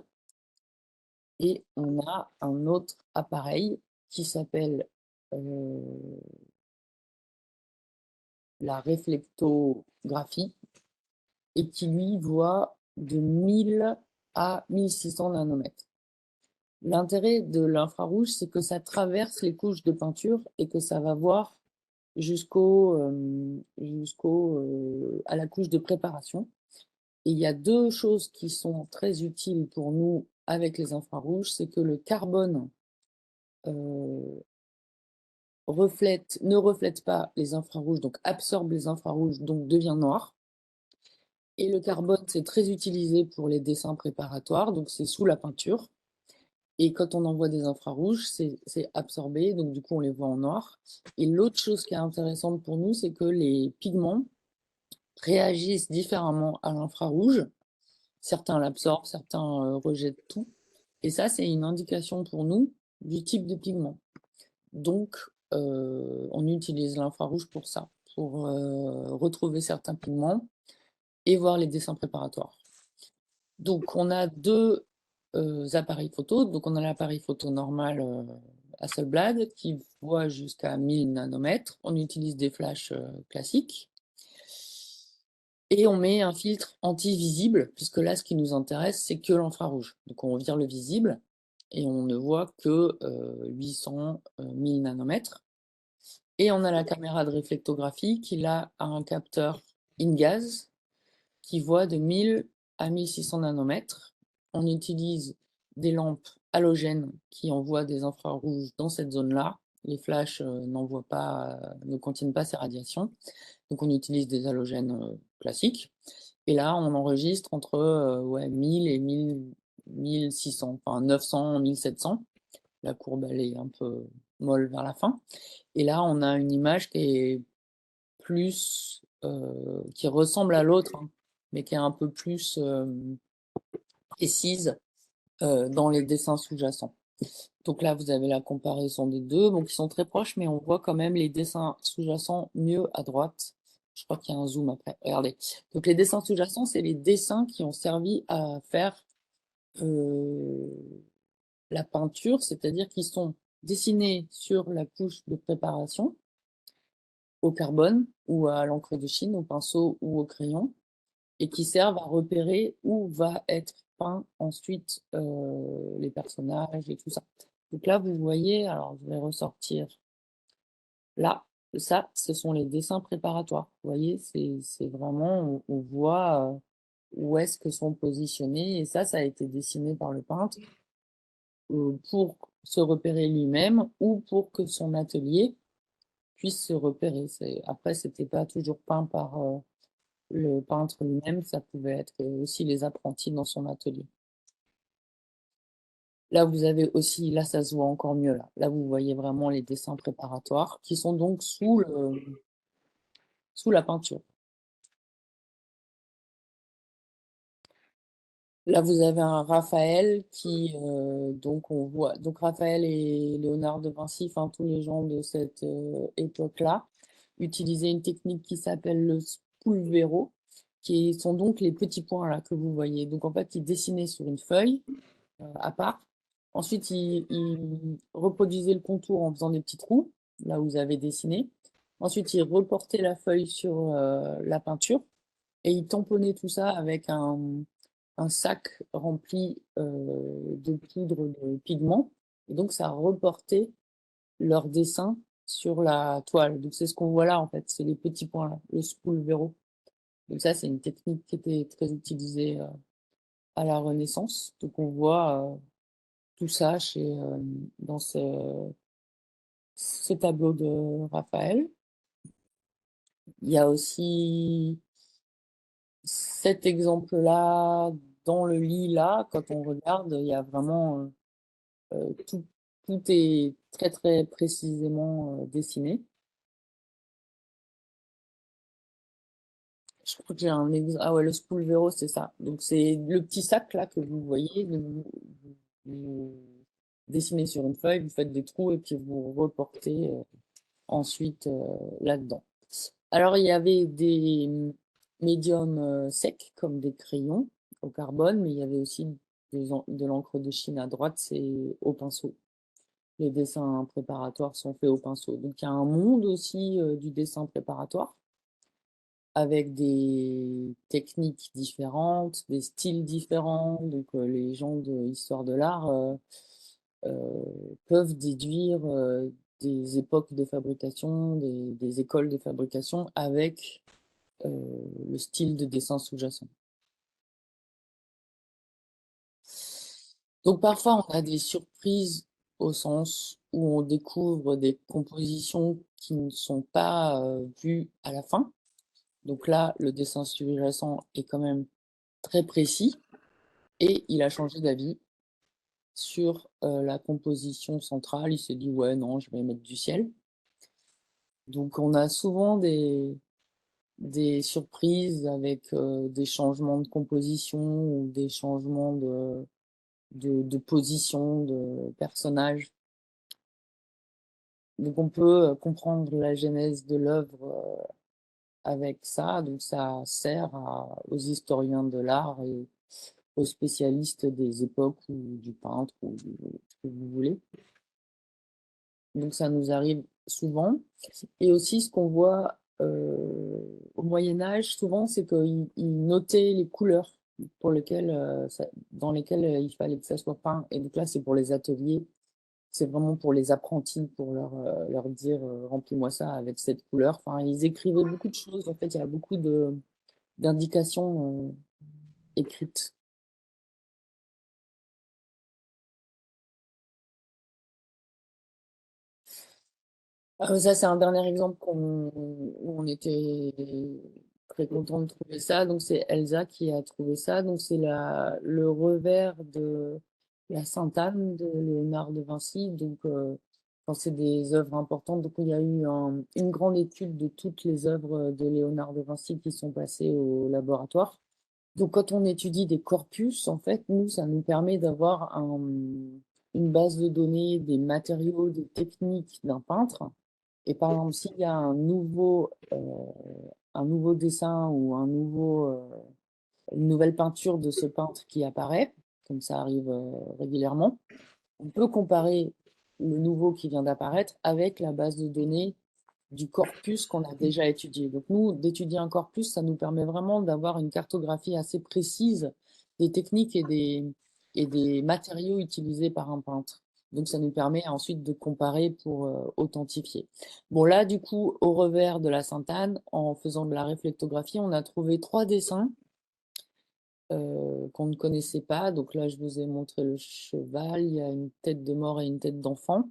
Et on a un autre appareil qui s'appelle la réflectographie et qui lui voit de 1000 à 1600 nanomètres. L'intérêt de l'infrarouge, c'est que ça traverse les couches de peinture et que ça va voir à la couche de préparation. Et il y a deux choses qui sont très utiles pour nous avec les infrarouges, c'est que le carbone ne reflète pas les infrarouges, donc absorbe les infrarouges, donc devient noir. Et le carbone, c'est très utilisé pour les dessins préparatoires, donc c'est sous la peinture. Et quand on envoie des infrarouges, c'est absorbé, donc du coup on les voit en noir. Et l'autre chose qui est intéressante pour nous, c'est que les pigments réagissent différemment à l'infrarouge. Certains l'absorbent, certains rejettent tout. Et ça, c'est une indication pour nous du type de pigment. Donc, on utilise l'infrarouge pour ça, pour retrouver certains pigments et voir les dessins préparatoires. Donc, on a deux appareils photo. Donc, on a l'appareil photo normal Hasselblad qui voit jusqu'à 1000 nanomètres. On utilise des flashs classiques. Et on met un filtre anti-visible, puisque là, ce qui nous intéresse, c'est que l'infrarouge. Donc, on vire le visible et on ne voit que 800, 1000 nanomètres. Et on a la caméra de réflectographie qui, là, a un capteur InGaAs qui voit de 1000 à 1600 nanomètres. On utilise des lampes halogènes qui envoient des infrarouges dans cette zone-là. Les flashs ne contiennent pas ces radiations. Donc, on utilise des halogènes classiques. Et là, on enregistre entre 1000 et 1600, enfin 900, 1700. La courbe, elle est un peu molle vers la fin. Et là, on a une image qui est plus, qui ressemble à l'autre, hein, mais qui est un peu plus précise dans les dessins sous-jacents. Donc là, vous avez la comparaison des deux, donc ils sont très proches, mais on voit quand même les dessins sous-jacents mieux à droite. Je crois qu'il y a un zoom après. Regardez. Donc les dessins sous-jacents, c'est les dessins qui ont servi à faire la peinture, c'est-à-dire qu'ils sont dessinés sur la couche de préparation au carbone ou à l'encre de Chine, au pinceau ou au crayon, et qui servent à repérer où va être peint ensuite les personnages et tout ça. Donc là, vous voyez, alors je vais ressortir là, ça, ce sont les dessins préparatoires. Vous voyez, c'est vraiment, on voit où est-ce que sont positionnés, et ça a été dessiné par le peintre pour se repérer lui-même ou pour que son atelier puisse se repérer. Après, c'était pas toujours peint par le peintre lui-même, ça pouvait être aussi les apprentis dans son atelier. Là, vous avez aussi, là, ça se voit encore mieux. Là, vous voyez vraiment les dessins préparatoires qui sont donc sous la peinture. Là, vous avez un Raphaël qui, donc on voit, donc Raphaël et Léonard de Vinci, enfin tous les gens de cette époque-là, utilisaient une technique qui s'appelle le spulvero, qui sont donc les petits points là que vous voyez. Donc en fait, ils dessinaient sur une feuille à part. Ensuite, ils reproduisaient le contour en faisant des petits trous, là où vous avez dessiné. Ensuite, ils reportaient la feuille sur la peinture et ils tamponnaient tout ça avec un sac rempli de poudre de pigments. Et donc, ça reportait leur dessin sur la toile. Donc, c'est ce qu'on voit là, en fait. C'est les petits points là, le spulvero. Donc, ça, c'est une technique qui était très utilisée à la Renaissance. Donc, on voit tout ça dans ce tableau de Raphaël. Il y a aussi cet exemple-là dans le lit, là, quand on regarde, il y a vraiment tout, tout est très très précisément dessiné. Je crois que j'ai un exemple. Ah ouais, le Spulvero, c'est ça. Donc c'est le petit sac là que vous voyez. Vous dessinez sur une feuille, vous faites des trous et puis vous reportez ensuite là-dedans. Alors il y avait des médiums secs comme des crayons au carbone, mais il y avait aussi de l'encre de Chine à droite, c'est au pinceau. Les dessins préparatoires sont faits au pinceau. Donc il y a un monde aussi du dessin préparatoire avec des techniques différentes, des styles différents. Donc les gens de l'histoire de l'art peuvent déduire des époques de fabrication, des écoles de fabrication avec le style de dessin sous-jacent. Donc parfois, on a des surprises au sens où on découvre des compositions qui ne sont pas vues à la fin. Donc là, le dessin sous-jacent est quand même très précis et il a changé d'avis sur la composition centrale. Il s'est dit, ouais, non, je vais mettre du ciel. Donc on a souvent des surprises avec des changements de composition ou des changements de position de personnages. Donc on peut comprendre la genèse de l'œuvre avec ça. Donc ça sert aux historiens de l'art et aux spécialistes des époques ou du peintre ou ce que vous voulez. Donc ça nous arrive souvent. Et aussi ce qu'on voit au Moyen Âge, souvent, c'est qu'ils notaient les couleurs pour lesquelles, dans lesquelles il fallait que ça soit peint. Et donc là, c'est pour les ateliers, c'est vraiment pour les apprentis, pour leur dire remplis-moi ça avec cette couleur. Enfin, ils écrivaient beaucoup de choses. En fait, il y a beaucoup d'indications écrites. Ça, c'est un dernier exemple où on était très content de trouver ça. Donc, c'est Elsa qui a trouvé ça. Donc, c'est le revers de la Sainte-Anne de Léonard de Vinci. Donc, quand c'est des œuvres importantes, donc il y a eu une grande étude de toutes les œuvres de Léonard de Vinci qui sont passées au laboratoire. Donc, quand on étudie des corpus, en fait, nous, ça nous permet d'avoir une base de données des matériaux, des techniques d'un peintre. Et par exemple, s'il y a un nouveau dessin ou une nouvelle peinture de ce peintre qui apparaît, comme ça arrive régulièrement, on peut comparer le nouveau qui vient d'apparaître avec la base de données du corpus qu'on a déjà étudié. Donc nous, d'étudier un corpus, ça nous permet vraiment d'avoir une cartographie assez précise des techniques et des matériaux utilisés par un peintre. Donc ça nous permet ensuite de comparer pour authentifier. Bon là, du coup, au revers de la Sainte-Anne, en faisant de la réflectographie, on a trouvé 3 dessins qu'on ne connaissait pas. Donc là, je vous ai montré le cheval, il y a une tête de mort et une tête d'enfant.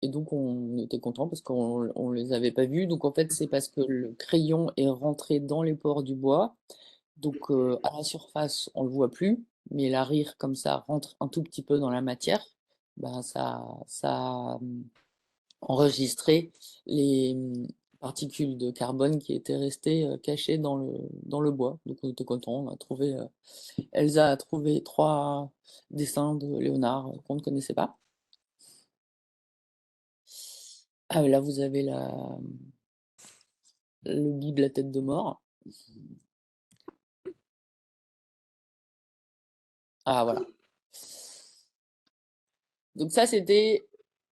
Et donc, on était content parce qu'on ne les avait pas vus. Donc, en fait, c'est parce que le crayon est rentré dans les pores du bois. Donc, à la surface, on ne le voit plus. Mais la rire, comme ça, rentre un tout petit peu dans la matière. Ben, ça a enregistré les particules de carbone qui étaient restées cachées dans le bois. Donc, on était content. Elsa a trouvé 3 dessins de Léonard qu'on ne connaissait pas. Ah, là, vous avez le bout de la tête de mort. Ah, voilà. Donc ça, c'était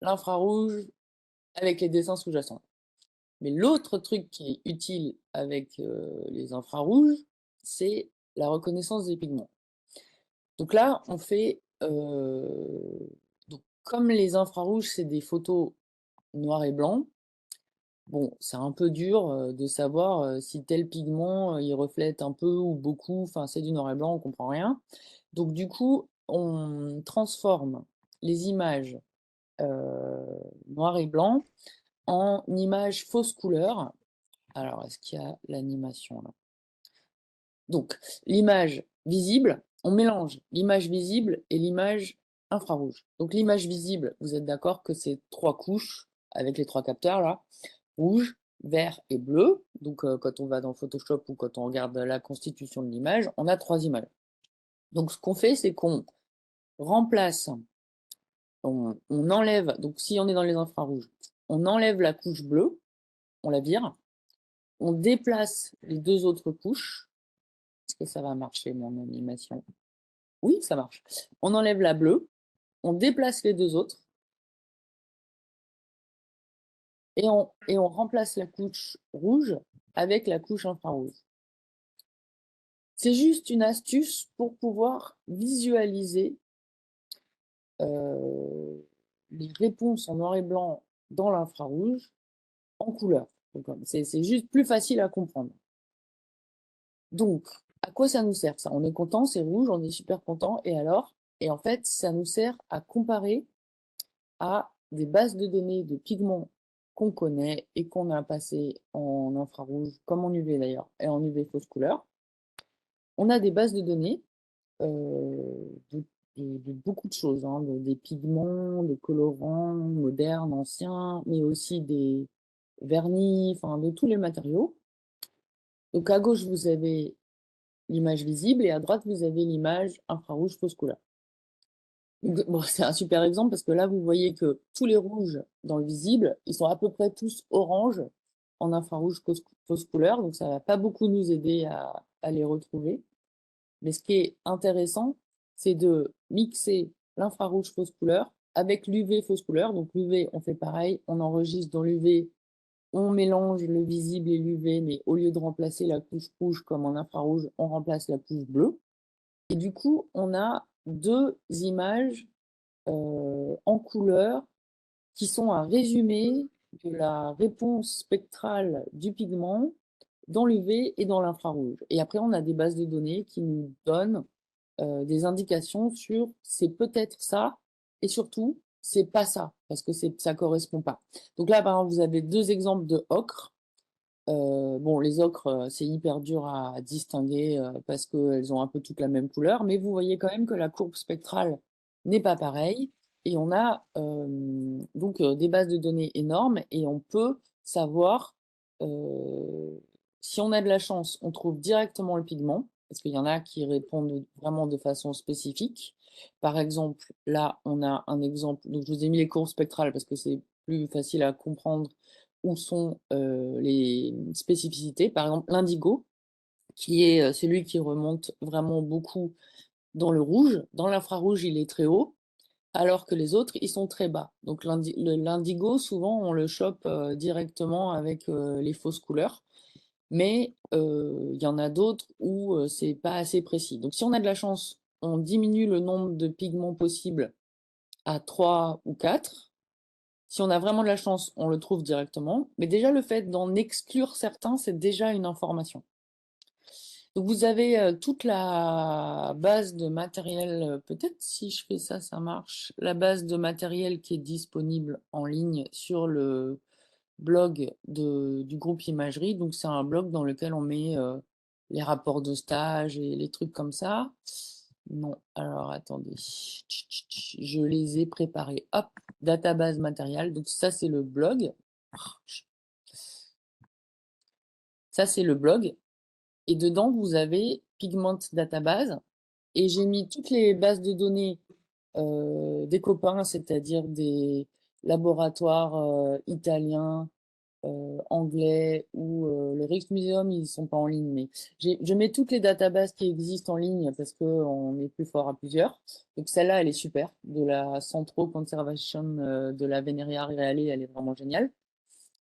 l'infrarouge avec les dessins sous-jacents. Mais l'autre truc qui est utile avec les infrarouges, c'est la reconnaissance des pigments. Donc là, on fait... donc, comme les infrarouges, c'est des photos noir et blanc, bon, c'est un peu dur de savoir si tel pigment, il reflète un peu ou beaucoup, enfin c'est du noir et blanc, on comprend rien. Donc du coup, on transforme les images noir et blanc en images fausses couleurs. Alors, est-ce qu'il y a l'animation là? Donc, l'image visible, on mélange l'image visible et l'image infrarouge. Donc l'image visible, vous êtes d'accord que c'est 3 couches avec les 3 capteurs là, rouge, vert et bleu. Donc quand on va dans Photoshop ou quand on regarde la constitution de l'image, on a 3 images. Donc ce qu'on fait, c'est qu'on remplace, on enlève, donc si on est dans les infrarouges, on enlève la couche bleue, on la vire, on déplace les 2 autres couches. Est-ce que ça va marcher mon animation? Oui, ça marche. On enlève la bleue, on déplace les 2 autres et on remplace la couche rouge avec la couche infrarouge. C'est juste une astuce pour pouvoir visualiser les réponses en noir et blanc dans l'infrarouge en couleur. C'est juste plus facile à comprendre. Donc, à quoi ça nous sert ça? On est content, c'est rouge, on est super content. Et alors? Et en fait, ça nous sert à comparer à des bases de données de pigments qu'on connaît et qu'on a passé en infrarouge, comme en UV d'ailleurs, et en UV fausse couleur. On a des bases de données de, de beaucoup de choses, hein, des pigments, des colorants modernes, anciens, mais aussi des vernis, enfin de tous les matériaux. Donc à gauche, vous avez l'image visible et à droite, vous avez l'image infrarouge fausse couleur. Bon, c'est un super exemple parce que là, vous voyez que tous les rouges dans le visible, ils sont à peu près tous orange en infrarouge fausse couleur, donc ça va pas beaucoup nous aider à les retrouver. Mais ce qui est intéressant, c'est de mixer l'infrarouge fausse couleur avec l'UV fausse couleur. Donc l'UV, on fait pareil, on enregistre dans l'UV, on mélange le visible et l'UV, mais au lieu de remplacer la couche rouge comme en infrarouge, on remplace la couche bleue. Et du coup, on a deux images en couleur qui sont un résumé de la réponse spectrale du pigment dans l'UV et dans l'infrarouge. Et après, on a des bases de données qui nous donnent des indications sur c'est peut-être ça et surtout c'est pas ça parce que ça correspond pas. Donc là, par exemple, vous avez deux exemples de ocre. Bon, les ocres, c'est hyper dur à distinguer parce qu'elles ont un peu toutes la même couleur, mais vous voyez quand même que la courbe spectrale n'est pas pareille. Et on a donc des bases de données énormes et on peut savoir, si on a de la chance, on trouve directement le pigment, parce qu'il y en a qui répondent vraiment de façon spécifique. Par exemple, là, on a un exemple, donc je vous ai mis les courbes spectrales parce que c'est plus facile à comprendre où sont les spécificités. Par exemple, l'indigo, qui est celui qui remonte vraiment beaucoup dans le rouge. Dans l'infrarouge, il est très haut, alors que les autres, ils sont très bas. Donc l'indigo, souvent, on le chope directement avec les fausses couleurs. Mais il y en a d'autres où c'est pas assez précis. Donc si on a de la chance, on diminue le nombre de pigments possibles à 3 ou 4. Si on a vraiment de la chance, on le trouve directement. Mais déjà, le fait d'en exclure certains, c'est déjà une information. Donc, vous avez toute la base de matériel, peut-être si je fais ça, ça marche, la base de matériel qui est disponible en ligne sur le blog du groupe Imagerie. Donc, c'est un blog dans lequel on met les rapports de stage et les trucs comme ça. Non, alors attendez, je les ai préparés. Hop, database matériel. Donc, ça, c'est le blog. Ça, c'est le blog. Et dedans, vous avez Pigment Database. Et j'ai mis toutes les bases de données des copains, c'est-à-dire des laboratoires italiens, anglais ou le Rijksmuseum, ils sont pas en ligne, mais je mets toutes les databases qui existent en ligne parce qu'on est plus fort à plusieurs. Donc celle-là, elle est super. De la Centro Conservation de la Veneria Reale, elle est vraiment géniale.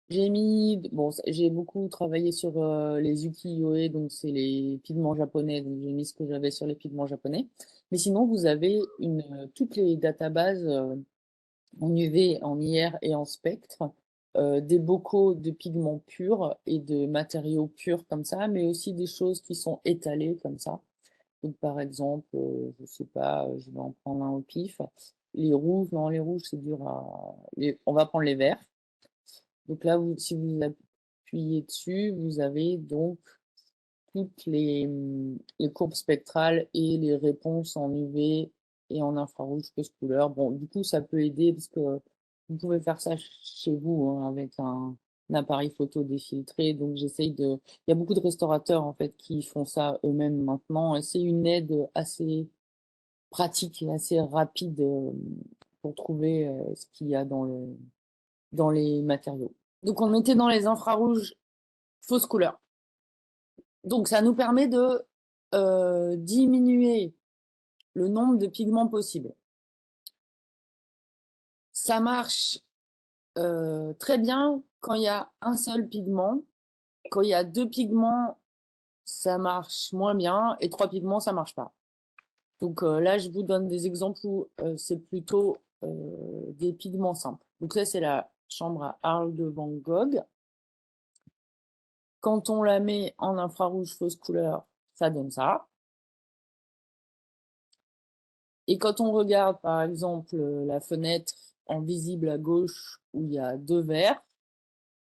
J'ai beaucoup travaillé sur les ukiyo-e, donc c'est les pigments japonais, donc j'ai mis ce que j'avais sur les pigments japonais. Mais sinon, vous avez toutes les databases en UV, en IR et en spectre, des bocaux de pigments purs et de matériaux purs comme ça, mais aussi des choses qui sont étalées comme ça. Donc par exemple, je sais pas, je vais en prendre un au pif. Les rouges, non, les rouges, c'est dur à... On va prendre les verts. Donc là, si vous appuyez dessus, vous avez donc toutes les courbes spectrales et les réponses en UV et en infrarouge fausse couleur. Bon, du coup, ça peut aider parce que vous pouvez faire ça chez vous hein, avec un appareil photo défiltré. Donc, il y a beaucoup de restaurateurs en fait qui font ça eux-mêmes maintenant et c'est une aide assez pratique et assez rapide pour trouver ce qu'il y a dans les matériaux. Donc, on mettait dans les infrarouges fausse couleur. Donc, ça nous permet de diminuer le nombre de pigments possibles. Ça marche très bien quand il y a un seul pigment. Quand il y a deux pigments, ça marche moins bien. Et trois pigments, ça marche pas. Donc là, je vous donne des exemples où c'est plutôt des pigments simples. Donc ça, c'est chambre à Arles de Van Gogh. Quand on la met en infrarouge fausse couleur, ça donne ça. Et quand on regarde, par exemple, la fenêtre en visible à gauche où il y a 2 verres,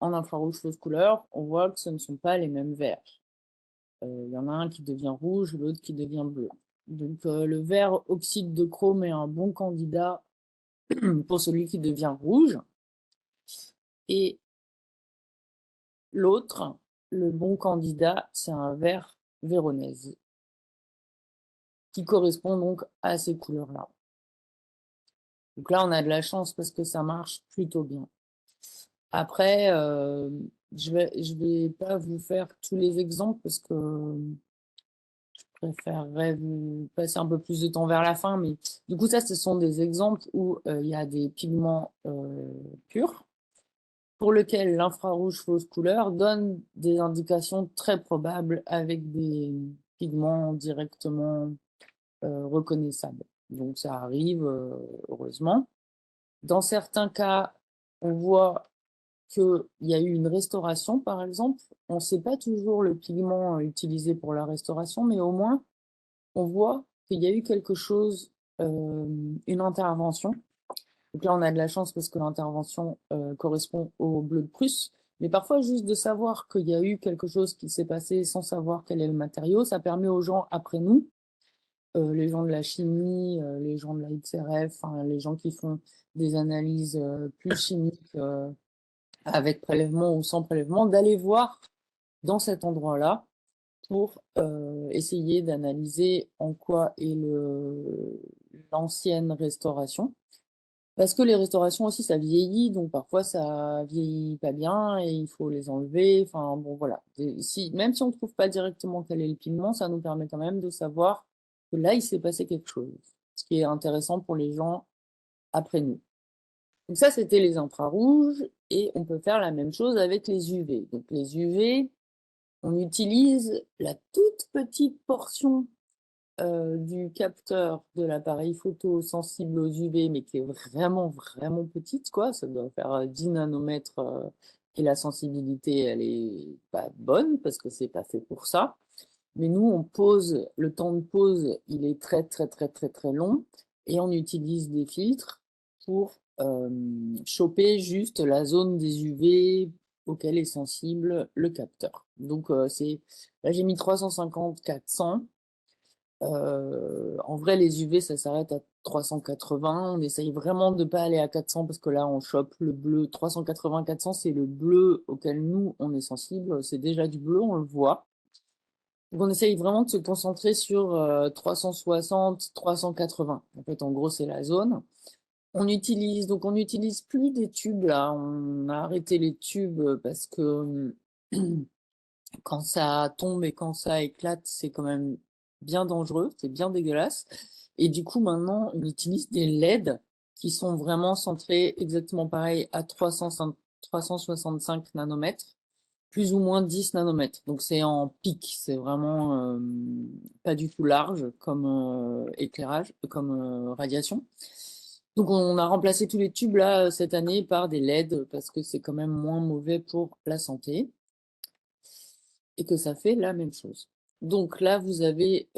en infrarouge fausse couleur, on voit que ce ne sont pas les mêmes verres. Il y en a un qui devient rouge, l'autre qui devient bleu. Donc le vert oxyde de chrome est un bon candidat pour celui qui devient rouge. Et l'autre, le bon candidat, c'est un vert véronèse, qui correspond donc à ces couleurs-là. Donc là, on a de la chance parce que ça marche plutôt bien. Après, je vais pas vous faire tous les exemples parce que je préférerais vous passer un peu plus de temps vers la fin. Mais du coup, ça, ce sont des exemples où il y a des pigments purs pour lesquels l'infrarouge fausse couleur donne des indications très probables avec des pigments directement reconnaissables. Donc ça arrive, heureusement. Dans certains cas, on voit qu'il y a eu une restauration, par exemple. On ne sait pas toujours le pigment utilisé pour la restauration, mais au moins, on voit qu'il y a eu quelque chose, une intervention. Donc là, on a de la chance parce que l'intervention correspond au bleu de Prusse. Mais parfois, juste de savoir qu'il y a eu quelque chose qui s'est passé sans savoir quel est le matériau, ça permet aux gens après nous, les gens de la chimie, les gens de la XRF, hein, les gens qui font des analyses plus chimiques avec prélèvement ou sans prélèvement, d'aller voir dans cet endroit-là pour essayer d'analyser en quoi est l'ancienne restauration. Parce que les restaurations aussi, ça vieillit, donc parfois ça vieillit pas bien et il faut les enlever. Enfin bon, voilà. Même si on ne trouve pas directement quel est le pigment, ça nous permet quand même de savoir que là, il s'est passé quelque chose. Ce qui est intéressant pour les gens après nous. Donc ça, c'était les infrarouges et on peut faire la même chose avec les UV. Donc les UV, on utilise la toute petite portion du capteur de l'appareil photo sensible aux UV, mais qui est vraiment, vraiment petite, quoi. Ça doit faire 10 nanomètres et la sensibilité, elle est pas bonne parce que c'est pas fait pour ça. Mais nous, on pose, le temps de pause, il est très, très, très, très, très long et on utilise des filtres pour choper juste la zone des UV auquel est sensible le capteur. Donc, là, j'ai mis 350-400. En vrai, les UV, ça s'arrête à 380. On essaye vraiment de ne pas aller à 400 parce que là, on chope le bleu. 380-400, c'est le bleu auquel nous, on est sensible. C'est déjà du bleu, on le voit. Donc, on essaye vraiment de se concentrer sur 360, 380. En fait, en gros, c'est la zone. Donc on n'utilise plus des tubes là. On a arrêté les tubes parce que quand ça tombe et quand ça éclate, c'est quand même bien dangereux, c'est bien dégueulasse. Et du coup, maintenant, on utilise des LED qui sont vraiment centrés exactement pareil à 365 nanomètres, plus ou moins 10 nanomètres. Donc c'est en pic, c'est vraiment pas du tout large comme éclairage, comme radiation. Donc on a remplacé tous les tubes là cette année par des LED parce que c'est quand même moins mauvais pour la santé et que ça fait la même chose. Donc là, vous avez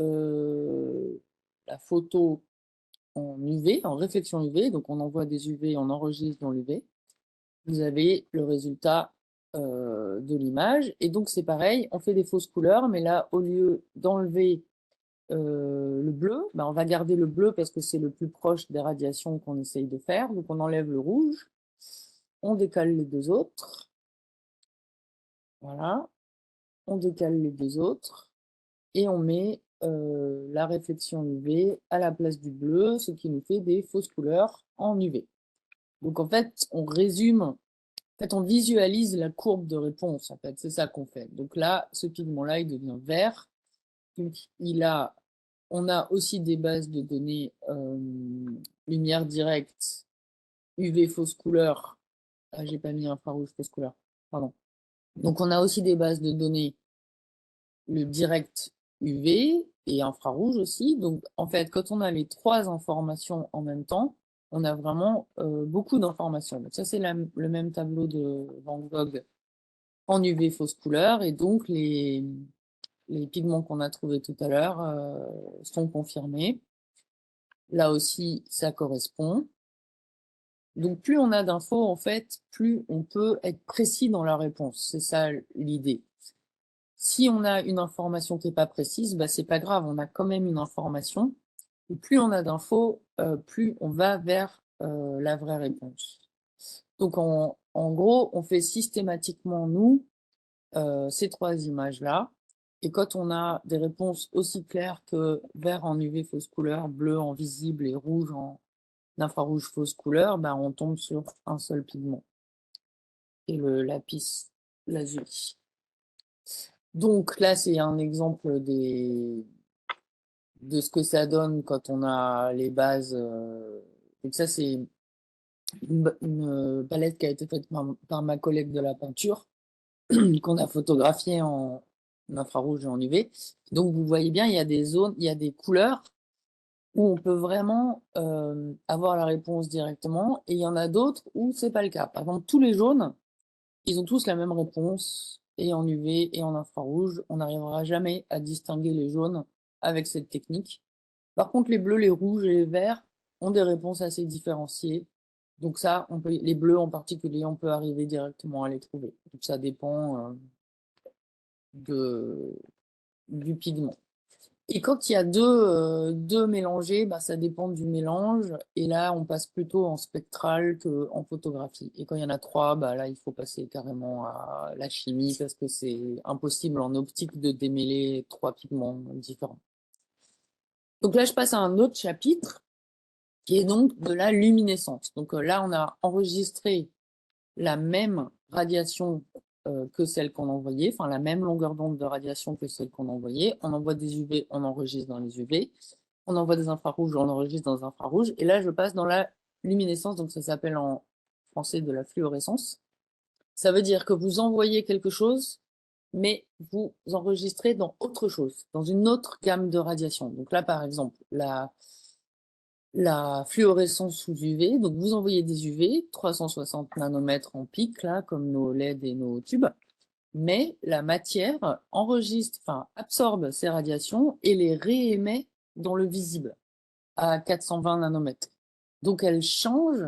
la photo en UV, en réflexion UV. Donc on envoie des UV, on enregistre dans l'UV. Vous avez le résultat de l'image. Et donc c'est pareil, on fait des fausses couleurs, mais là, au lieu d'enlever le bleu, ben, on va garder le bleu parce que c'est le plus proche des radiations qu'on essaye de faire. Donc on enlève le rouge, on décale les deux autres. Voilà, on décale les deux autres. Et on met la réflexion UV à la place du bleu, ce qui nous fait des fausses couleurs en UV. Donc en fait, on résume, en fait, on visualise la courbe de réponse, en fait, c'est ça qu'on fait. Donc là, ce pigment-là, il devient vert. Donc on a aussi des bases de données lumière directe, UV fausse couleur. Ah, j'ai pas mis infrarouge fausse couleur, pardon. Donc on a aussi des bases de données le direct UV et infrarouge aussi. Donc, en fait, quand on a les trois informations en même temps, on a vraiment beaucoup d'informations. Donc ça, c'est le même tableau de Van Gogh en UV fausse couleur. Et donc, les pigments qu'on a trouvés tout à l'heure sont confirmés. Là aussi, ça correspond. Donc, plus on a d'infos, en fait, plus on peut être précis dans la réponse. C'est ça l'idée. Si on a une information qui n'est pas précise, bah, c'est pas grave, on a quand même une information. Et plus on a d'infos, plus on va vers la vraie réponse. Donc, en gros, on fait systématiquement, nous, ces trois images-là. Et quand on a des réponses aussi claires que vert en UV fausse couleur, bleu en visible et rouge en infrarouge fausse couleur, ben on tombe sur un seul pigment, et le lapis lazuli. Donc là, c'est un exemple de ce que ça donne quand on a les bases. Donc ça, c'est une palette qui a été faite par ma collègue de la peinture, qu'on a photographiée en infrarouge et en UV. Donc vous voyez bien, il y a des zones, il y a des couleurs où on peut vraiment avoir la réponse directement, et il y en a d'autres où c'est pas le cas. Par exemple, tous les jaunes, ils ont tous la même réponse, et en UV et en infrarouge. On n'arrivera jamais à distinguer les jaunes avec cette technique. Par contre, les bleus, les rouges et les verts ont des réponses assez différenciées. Donc ça, les bleus en particulier, on peut arriver directement à les trouver. Donc ça dépend du pigment. Et quand il y a deux mélangés, bah, ça dépend du mélange. Et là, on passe plutôt en spectral qu'en photographie. Et quand il y en a trois, bah, là, il faut passer carrément à la chimie parce que c'est impossible en optique de démêler trois pigments différents. Donc là, je passe à un autre chapitre qui est donc de la luminescence. Donc là, on a enregistré la même radiation que celle qu'on envoyait, enfin la même longueur d'onde de radiation que celle qu'on envoyait. On envoie des UV, on enregistre dans les UV. On envoie des infrarouges, on enregistre dans les infrarouges. Et là, je passe dans la luminescence, donc ça s'appelle en français de la fluorescence. Ça veut dire que vous envoyez quelque chose, mais vous enregistrez dans autre chose, dans une autre gamme de radiation. Donc là, par exemple, la fluorescence sous UV, donc vous envoyez des UV, 360 nanomètres en pic, là, comme nos LED et nos tubes, mais la matière enregistre, enfin absorbe ces radiations et les réémet dans le visible à 420 nanomètres. Donc elle change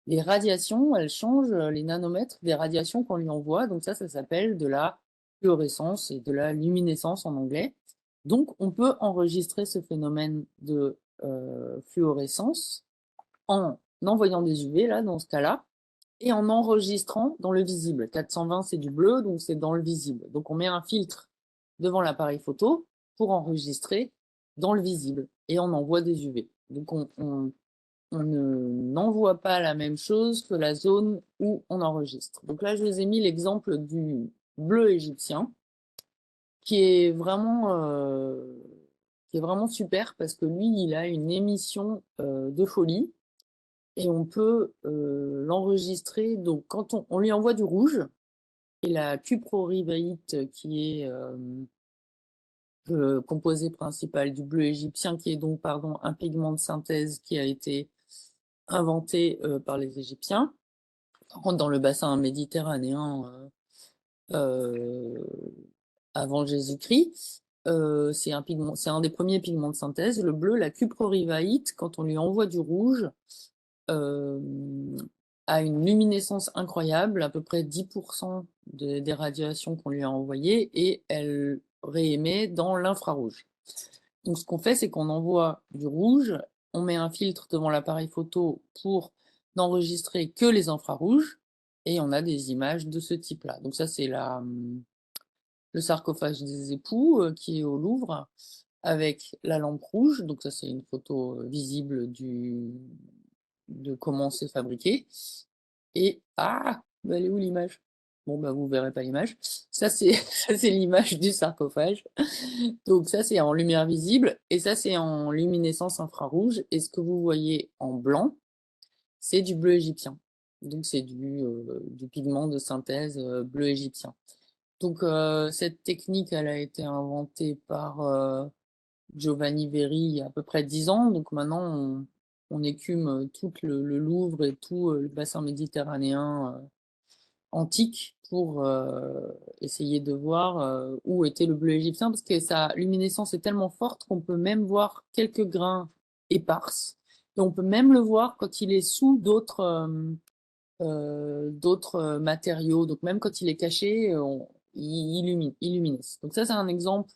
les radiations, elle change les nanomètres des radiations qu'on lui envoie, donc ça s'appelle de la fluorescence et de la luminescence en anglais. Donc, on peut enregistrer ce phénomène de fluorescence en envoyant des UV, là, dans ce cas-là, et en enregistrant dans le visible. 420, c'est du bleu, donc c'est dans le visible. Donc, on met un filtre devant l'appareil photo pour enregistrer dans le visible, et on envoie des UV. Donc, on n'envoie pas la même chose que la zone où on enregistre. Donc là, je vous ai mis l'exemple du bleu égyptien, qui est vraiment super parce que lui, il a une émission de folie et on peut l'enregistrer. Donc, quand on lui envoie du rouge et la cuprorivayite, qui est le composé principal du bleu égyptien, qui est donc, pardon, un pigment de synthèse qui a été inventé par les Égyptiens, dans le bassin méditerranéen avant Jésus-Christ. C'est un des premiers pigments de synthèse. Le bleu, la cuprorivayite, quand on lui envoie du rouge, a une luminescence incroyable, à peu près 10% des radiations qu'on lui a envoyées, et elle réémet dans l'infrarouge. Donc ce qu'on fait, c'est qu'on envoie du rouge, on met un filtre devant l'appareil photo pour n'enregistrer que les infrarouges, et on a des images de ce type-là. Donc ça, c'est le sarcophage des époux qui est au Louvre, avec la lampe rouge. Donc ça, c'est une photo visible de comment c'est fabriqué. Et bah, elle est où l'image? Bon, bah, vous verrez pas l'image. Ça, c'est l'image du sarcophage. Donc ça, c'est en lumière visible, et ça, c'est en luminescence infrarouge. Et ce que vous voyez en blanc, c'est du bleu égyptien. Donc c'est du pigment de synthèse bleu égyptien. Donc cette technique, elle a été inventée par Giovanni Verri il y a à peu près 10 ans. Donc maintenant, on écume tout le Louvre et tout le bassin méditerranéen antique pour essayer de voir où était le bleu égyptien, parce que sa luminescence est tellement forte qu'on peut même voir quelques grains éparses. Et on peut même le voir quand il est sous d'autres matériaux. Donc même quand il est caché, il illuminesce. Donc ça, c'est un exemple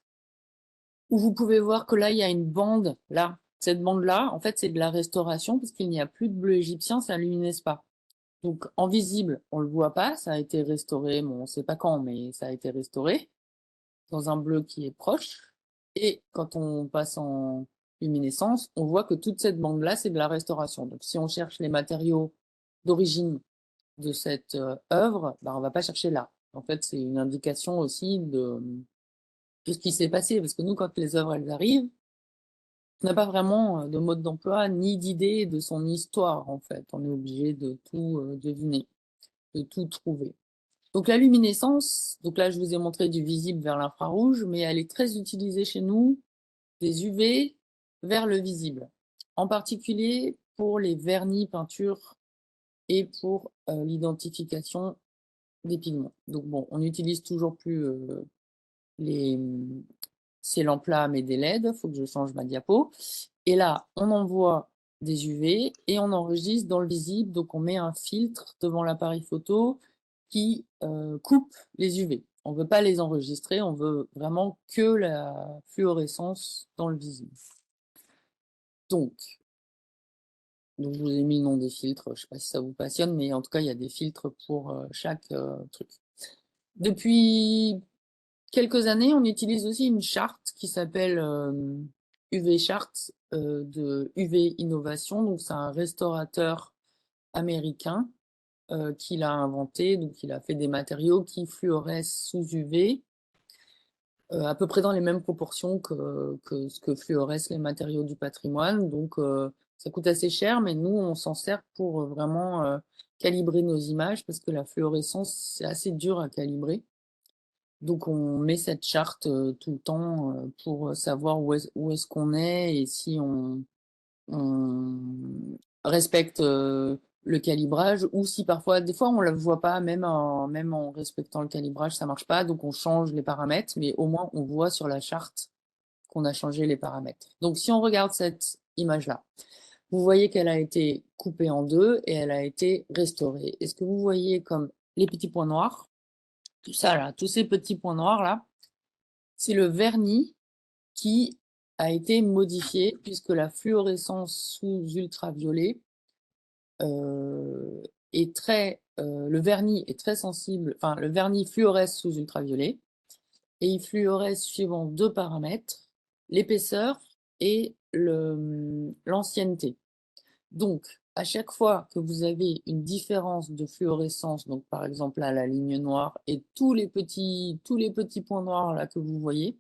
où vous pouvez voir que là, il y a une bande, là. Cette bande-là, en fait, c'est de la restauration, parce qu'il n'y a plus de bleu égyptien, ça ne luminesce pas. Donc, en visible, on le voit pas, ça a été restauré, bon, on sait pas quand, mais ça a été restauré, dans un bleu qui est proche. Et quand on passe en luminescence, on voit que toute cette bande-là, c'est de la restauration. Donc, si on cherche les matériaux d'origine de cette œuvre, bah, on va pas chercher là. En fait, c'est une indication aussi de ce qui s'est passé, parce que nous, quand les œuvres, elles arrivent, on n'a pas vraiment de mode d'emploi, ni d'idée de son histoire, en fait. On est obligé de tout deviner, de tout trouver. Donc la luminescence, donc là je vous ai montré du visible vers l'infrarouge, mais elle est très utilisée chez nous, des UV vers le visible, en particulier pour les vernis peintures et pour l'identification des pigments. Donc bon, on n'utilise toujours plus les, ces lampes-là, mais des LED, il faut que je change ma diapo. Et là, on envoie des UV et on enregistre dans le visible, donc on met un filtre devant l'appareil photo qui coupe les UV. On ne veut pas les enregistrer, on veut vraiment que la fluorescence dans le visible. Donc, je vous ai mis le nom des filtres, je ne sais pas si ça vous passionne, mais en tout cas, il y a des filtres pour chaque truc. Depuis quelques années, on utilise aussi une charte qui s'appelle UV Chart de UV Innovation. Donc, c'est un restaurateur américain qui l'a inventé. Donc, il a fait des matériaux qui fluorescent sous UV à peu près dans les mêmes proportions que ce que fluorescent les matériaux du patrimoine. Donc, ça coûte assez cher, mais nous, on s'en sert pour vraiment calibrer nos images parce que la fluorescence, c'est assez dur à calibrer. Donc, on met cette charte tout le temps pour savoir où est-ce qu'on est et si on respecte le calibrage ou si parfois, des fois, on ne le voit pas, même en respectant le calibrage, ça marche pas. Donc, on change les paramètres, mais au moins, on voit sur la charte qu'on a changé les paramètres. Donc, si on regarde cette image-là, vous voyez qu'elle a été coupée en deux et elle a été restaurée. Est-ce que vous voyez comme les petits points noirs? Tout ça là, tous ces petits points noirs là, c'est le vernis qui a été modifié puisque la fluorescence sous ultraviolet est le vernis est très sensible, enfin le vernis fluoresce sous ultraviolet et il fluoresce suivant deux paramètres, l'épaisseur et l'ancienneté. Donc, à chaque fois que vous avez une différence de fluorescence, donc par exemple là, la ligne noire et tous les petits points noirs là que vous voyez,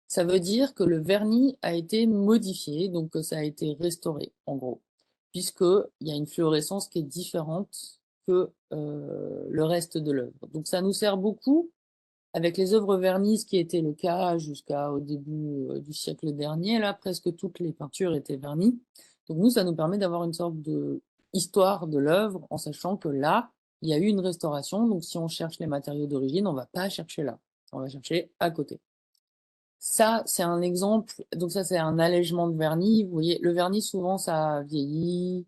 ça veut dire que le vernis a été modifié, donc que ça a été restauré, en gros, puisqu'il y a une fluorescence qui est différente que le reste de l'œuvre. Donc ça nous sert beaucoup avec les œuvres vernies, ce qui était le cas jusqu'au début du siècle dernier. Là, presque toutes les peintures étaient vernies. Donc nous, ça nous permet d'avoir une sorte de histoire de l'œuvre en sachant que là, il y a eu une restauration. Donc si on cherche les matériaux d'origine, on ne va pas chercher là, on va chercher à côté. Ça, c'est un exemple. Donc ça, c'est un allègement de vernis. Vous voyez, le vernis, souvent, ça vieillit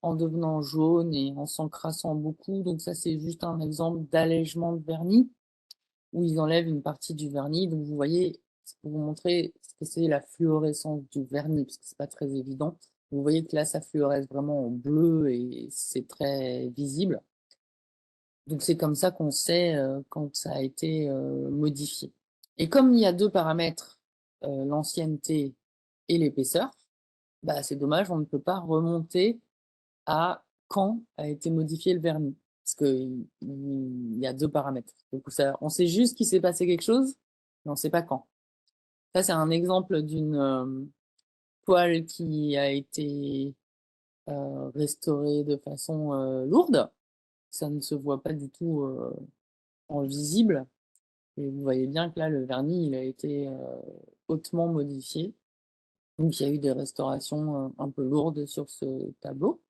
en devenant jaune et en s'encrassant beaucoup. Donc ça, c'est juste un exemple d'allègement de vernis où ils enlèvent une partie du vernis. Donc vous voyez, pour vous montrer ce que c'est la fluorescence du vernis, parce que c'est pas très évident. Vous voyez que là, ça fluoresce vraiment en bleu et c'est très visible. Donc c'est comme ça qu'on sait quand ça a été modifié. Et comme il y a deux paramètres, l'ancienneté et l'épaisseur, bah, c'est dommage, on ne peut pas remonter à quand a été modifié le vernis. Parce qu'il y a deux paramètres. Donc ça, on sait juste qu'il s'est passé quelque chose, mais on ne sait pas quand. Ça, c'est un exemple d'une toile qui a été restaurée de façon lourde. Ça ne se voit pas du tout en visible. Et vous voyez bien que là, le vernis, il a été hautement modifié. Donc, il y a eu des restaurations un peu lourdes sur ce tableau.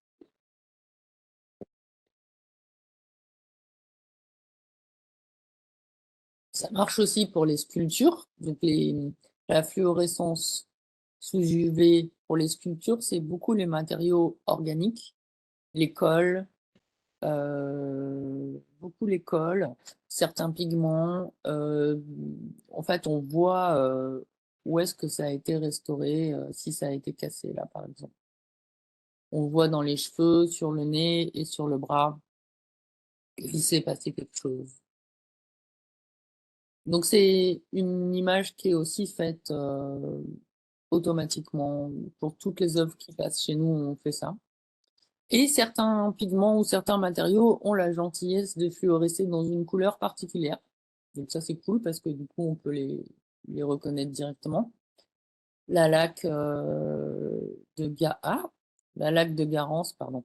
Ça marche aussi pour les sculptures. Donc, la fluorescence sous UV pour les sculptures, c'est beaucoup les matériaux organiques, les cols, beaucoup les cols, certains pigments. En fait, on voit où est-ce que ça a été restauré, si ça a été cassé, là, par exemple. On voit dans les cheveux, sur le nez et sur le bras qu'il s'est passé quelque chose. Donc, c'est une image qui est aussi faite automatiquement. Pour toutes les œuvres qui passent chez nous, on fait ça. Et certains pigments ou certains matériaux ont la gentillesse de fluorescer dans une couleur particulière. Donc ça, c'est cool parce que du coup, on peut les reconnaître directement. La laque la laque de Garance, pardon.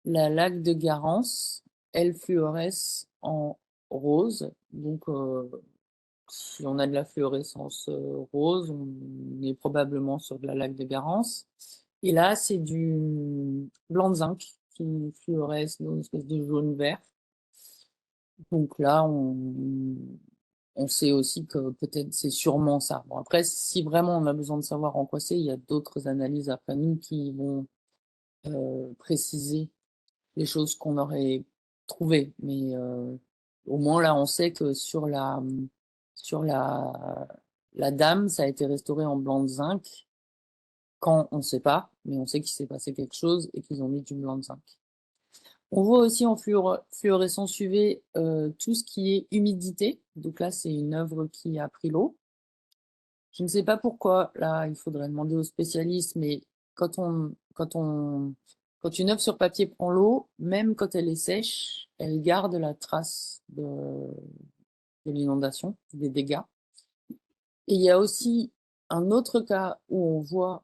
La laque de Garance, elle fluoresce en rose. Donc, si on a de la fluorescence rose, on est probablement sur de la laque de Garance. Et là, c'est du blanc de zinc qui fluoresce dans une espèce de jaune-vert. Donc là, on sait aussi que peut-être c'est sûrement ça. Bon, après, si vraiment on a besoin de savoir en quoi c'est, il y a d'autres analyses après nous qui vont préciser les choses qu'on aurait trouvées. Mais au moins là, on sait que sur la dame, ça a été restauré en blanc de zinc. Quand, on ne sait pas, mais on sait qu'il s'est passé quelque chose et qu'ils ont mis du blanc de zinc. On voit aussi en fluorescence UV tout ce qui est humidité. Donc là, c'est une œuvre qui a pris l'eau. Je ne sais pas pourquoi, là, il faudrait demander aux spécialistes, mais quand une œuvre sur papier prend l'eau, même quand elle est sèche, elle garde la trace de l'inondation, des dégâts. Et il y a aussi un autre cas où on voit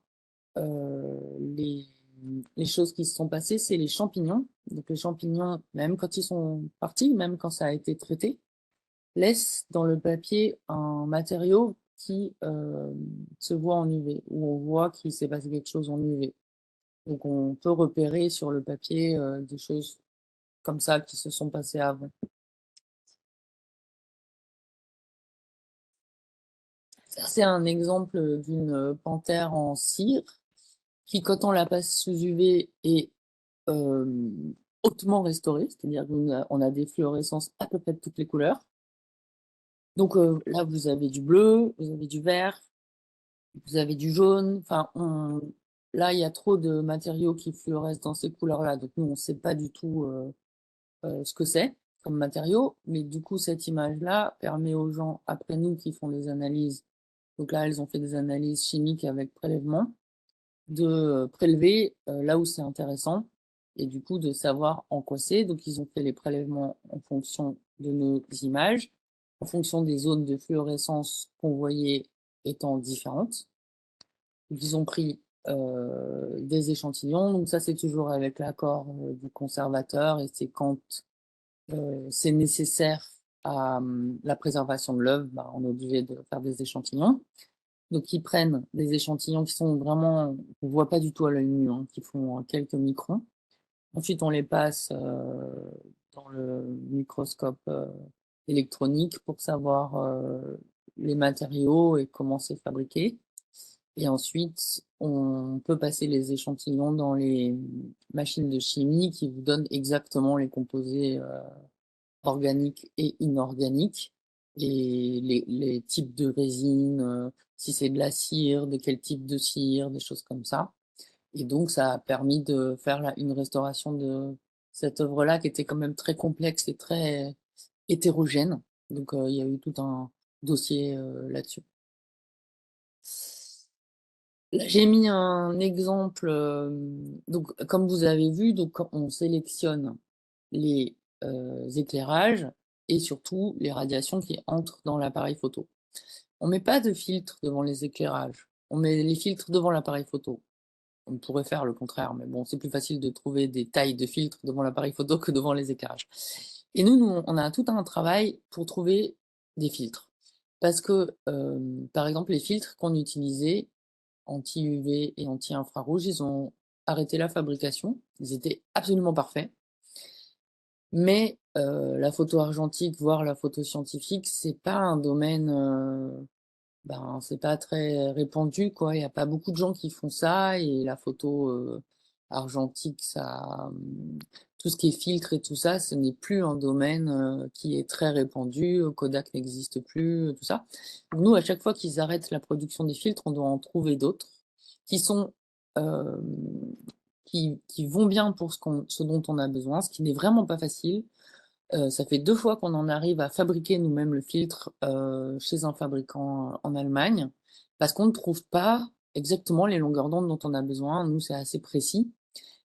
les choses qui se sont passées, c'est les champignons. Donc les champignons, même quand ils sont partis, même quand ça a été traité, laissent dans le papier un matériau qui se voit en UV, où on voit qu'il s'est passé quelque chose en UV. Donc on peut repérer sur le papier des choses comme ça qui se sont passées avant. Ça, c'est un exemple d'une panthère en cire qui, quand on la passe sous UV, est hautement restaurée, c'est-à-dire qu'on a des fluorescences à peu près de toutes les couleurs. Donc là, vous avez du bleu, vous avez du vert, vous avez du jaune. Enfin, là, il y a trop de matériaux qui fluorescent dans ces couleurs-là. Donc nous, on ne sait pas du tout ce que c'est comme matériau. Mais du coup, cette image-là permet aux gens, après nous, qui font des analyses, donc là, elles ont fait des analyses chimiques avec prélèvement, de prélever là où c'est intéressant et du coup de savoir en quoi c'est. Donc ils ont fait les prélèvements en fonction de nos images, en fonction des zones de fluorescence qu'on voyait étant différentes. Donc, ils ont pris des échantillons, donc ça c'est toujours avec l'accord du conservateur et c'est quand c'est nécessaire à la préservation de l'œuvre, bah, on est obligé de faire des échantillons. Donc, ils prennent des échantillons qui sont vraiment, on voit pas du tout à l'œil nu, hein, qui font quelques microns. Ensuite, on les passe dans le microscope électronique pour savoir les matériaux et comment c'est fabriqué. Et ensuite, on peut passer les échantillons dans les machines de chimie qui vous donnent exactement les composés organiques et inorganiques et les types de résine, si c'est de la cire, de quel type de cire, des choses comme ça. Et donc, ça a permis de faire une restauration de cette œuvre-là qui était quand même très complexe et très hétérogène. Donc, il y a eu tout un dossier là-dessus. Là, j'ai mis un exemple. Donc, comme vous avez vu, donc, on sélectionne les éclairages et surtout les radiations qui entrent dans l'appareil photo. On met pas de filtre devant les éclairages, on met les filtres devant l'appareil photo. On pourrait faire le contraire, mais bon, c'est plus facile de trouver des tailles de filtres devant l'appareil photo que devant les éclairages. Et nous, on a tout un travail pour trouver des filtres. Parce que, par exemple, les filtres qu'on utilisait, anti-UV et anti-infrarouge, ils ont arrêté la fabrication. Ils étaient absolument parfaits. Mais la photo argentique, voire la photo scientifique, c'est pas un domaine, ben, c'est pas très répandu, quoi. Il y a pas beaucoup de gens qui font ça et la photo, argentique, ça, tout ce qui est filtre et tout ça, ce n'est plus un domaine, qui est très répandu. Kodak n'existe plus, tout ça. Donc nous, à chaque fois qu'ils arrêtent la production des filtres, on doit en trouver d'autres qui sont, hem, qui vont bien pour ce dont on a besoin, ce qui n'est vraiment pas facile. Ça fait 2 fois qu'on en arrive à fabriquer nous-mêmes le filtre, chez un fabricant, en Allemagne, parce qu'on ne trouve pas exactement les longueurs d'onde dont on a besoin. Nous, c'est assez précis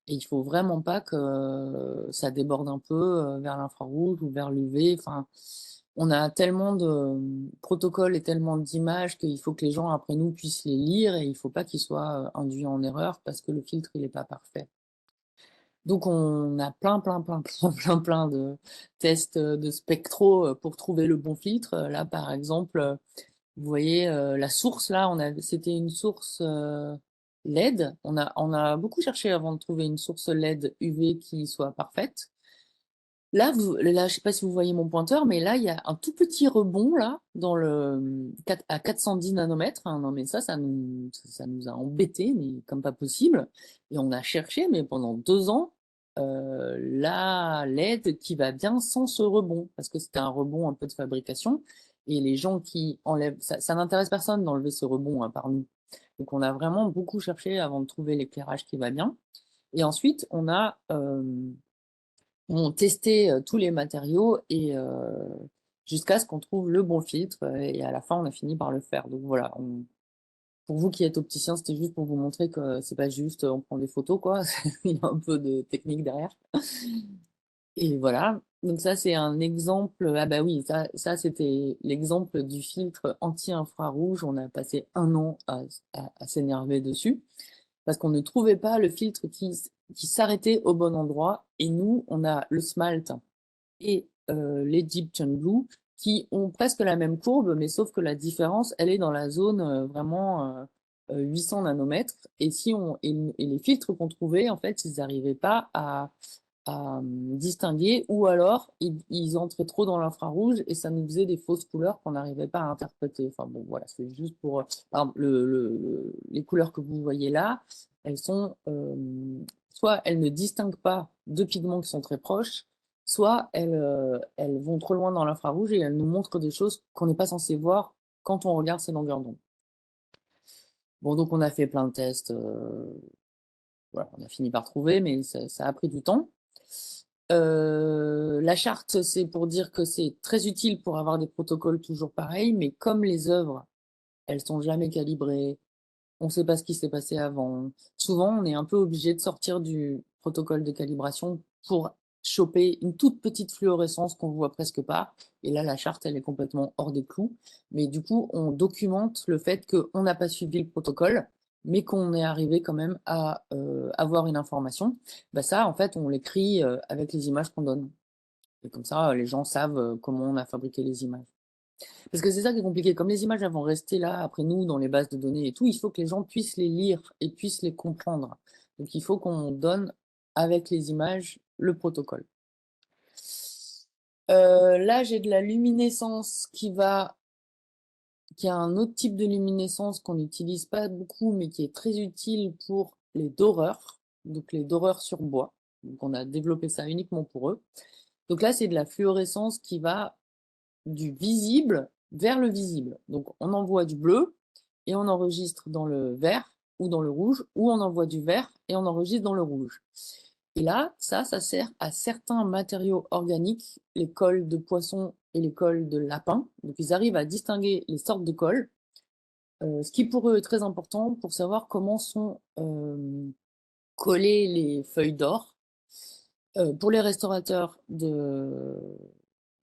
et il faut vraiment pas que ça déborde un peu, vers l'infrarouge ou vers l'UV. Enfin, on a tellement de, protocoles et tellement d'images qu'il faut que les gens après nous puissent les lire et il faut pas qu'ils soient, induits en erreur parce que le filtre, il est pas parfait. Donc on a plein de tests, de spectro, pour trouver le bon filtre. Là, par exemple, vous voyez, la source là, c'était une source, LED. On a beaucoup cherché avant de trouver une source LED UV qui soit parfaite. Là, je sais pas si vous voyez mon pointeur, mais là, il y a un tout petit rebond là dans le, 4 à 410 nanomètres, hein. Non mais ça nous a embêtés, mais comme pas possible et on a cherché, mais pendant 2 ans, la LED qui va bien sans ce rebond. Parce que c'était un rebond un peu de fabrication et les gens qui enlèvent ça n'intéresse personne d'enlever ce rebond à part nous. Donc on a vraiment beaucoup cherché avant de trouver l'éclairage qui va bien et ensuite on testait, tous les matériaux et jusqu'à ce qu'on trouve le bon filtre, et à la fin, on a fini par le faire. Donc voilà, pour vous qui êtes opticien, c'était juste pour vous montrer que c'est pas juste, on prend des photos quoi, il y a un peu de technique derrière et voilà. Donc ça, c'est un exemple, ah bah oui, ça c'était l'exemple du filtre anti-infrarouge. On a passé 1 an à s'énerver dessus parce qu'on ne trouvait pas le filtre qui s'arrêtait au bon endroit et nous, on a le smalt et l'Egyptian Blue qui ont presque la même courbe, mais sauf que la différence, elle est dans la zone vraiment 800 nanomètres. Et, et les filtres qu'on trouvait, en fait, ils n'arrivaient pas à distinguer, ou alors ils entraient trop dans l'infrarouge et ça nous faisait des fausses couleurs qu'on n'arrivait pas à interpréter. Enfin bon, voilà, c'est juste pour... Par exemple, les couleurs que vous voyez là, elles sont... soit elles ne distinguent pas deux pigments qui sont très proches, soit elles vont trop loin dans l'infrarouge et elles nous montrent des choses qu'on n'est pas censé voir quand on regarde ces longueurs d'onde. Bon, donc on a fait plein de tests, voilà, on a fini par trouver, mais ça a pris du temps. La charte, c'est pour dire que c'est très utile pour avoir des protocoles toujours pareils, mais comme les œuvres, elles sont jamais calibrées, on ne sait pas ce qui s'est passé avant. Souvent, on est un peu obligé de sortir du protocole de calibration pour choper une toute petite fluorescence qu'on voit presque pas. Et là, la charte, elle est complètement hors des clous. Mais du coup, on documente le fait qu'on n'a pas suivi le protocole, mais qu'on est arrivé quand même à avoir une information. Bah ça, en fait, on l'écrit avec les images qu'on donne. Et comme ça, les gens savent comment on a fabriqué les images. Parce que c'est ça qui est compliqué. Comme les images elles vont rester là après nous dans les bases de données et tout, il faut que les gens puissent les lire et puissent les comprendre. Donc il faut qu'on donne avec les images le protocole. Là, j'ai de la luminescence qui a un autre type de luminescence qu'on n'utilise pas beaucoup, mais qui est très utile pour les doreurs, donc les doreurs sur bois. Donc on a développé ça uniquement pour eux. Donc là, c'est de la fluorescence qui va du visible vers le visible. Donc on envoie du bleu et on enregistre dans le vert ou dans le rouge, ou on envoie du vert et on enregistre dans le rouge. Et là, ça sert à certains matériaux organiques, les cols de poisson et les cols de lapin. Donc ils arrivent à distinguer les sortes de cols, ce qui pour eux est très important pour savoir comment sont collées les feuilles d'or. Pour les restaurateurs de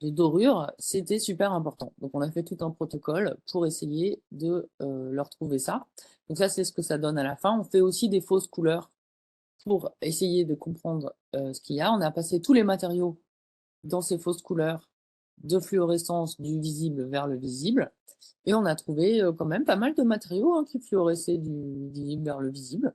dorure, c'était super important. Donc on a fait tout un protocole pour essayer de leur trouver ça. Donc ça, c'est ce que ça donne à la fin. On fait aussi des fausses couleurs pour essayer de comprendre ce qu'il y a. On a passé tous les matériaux dans ces fausses couleurs de fluorescence du visible vers le visible. Et on a trouvé quand même pas mal de matériaux hein, qui fluoresçaient du visible vers le visible.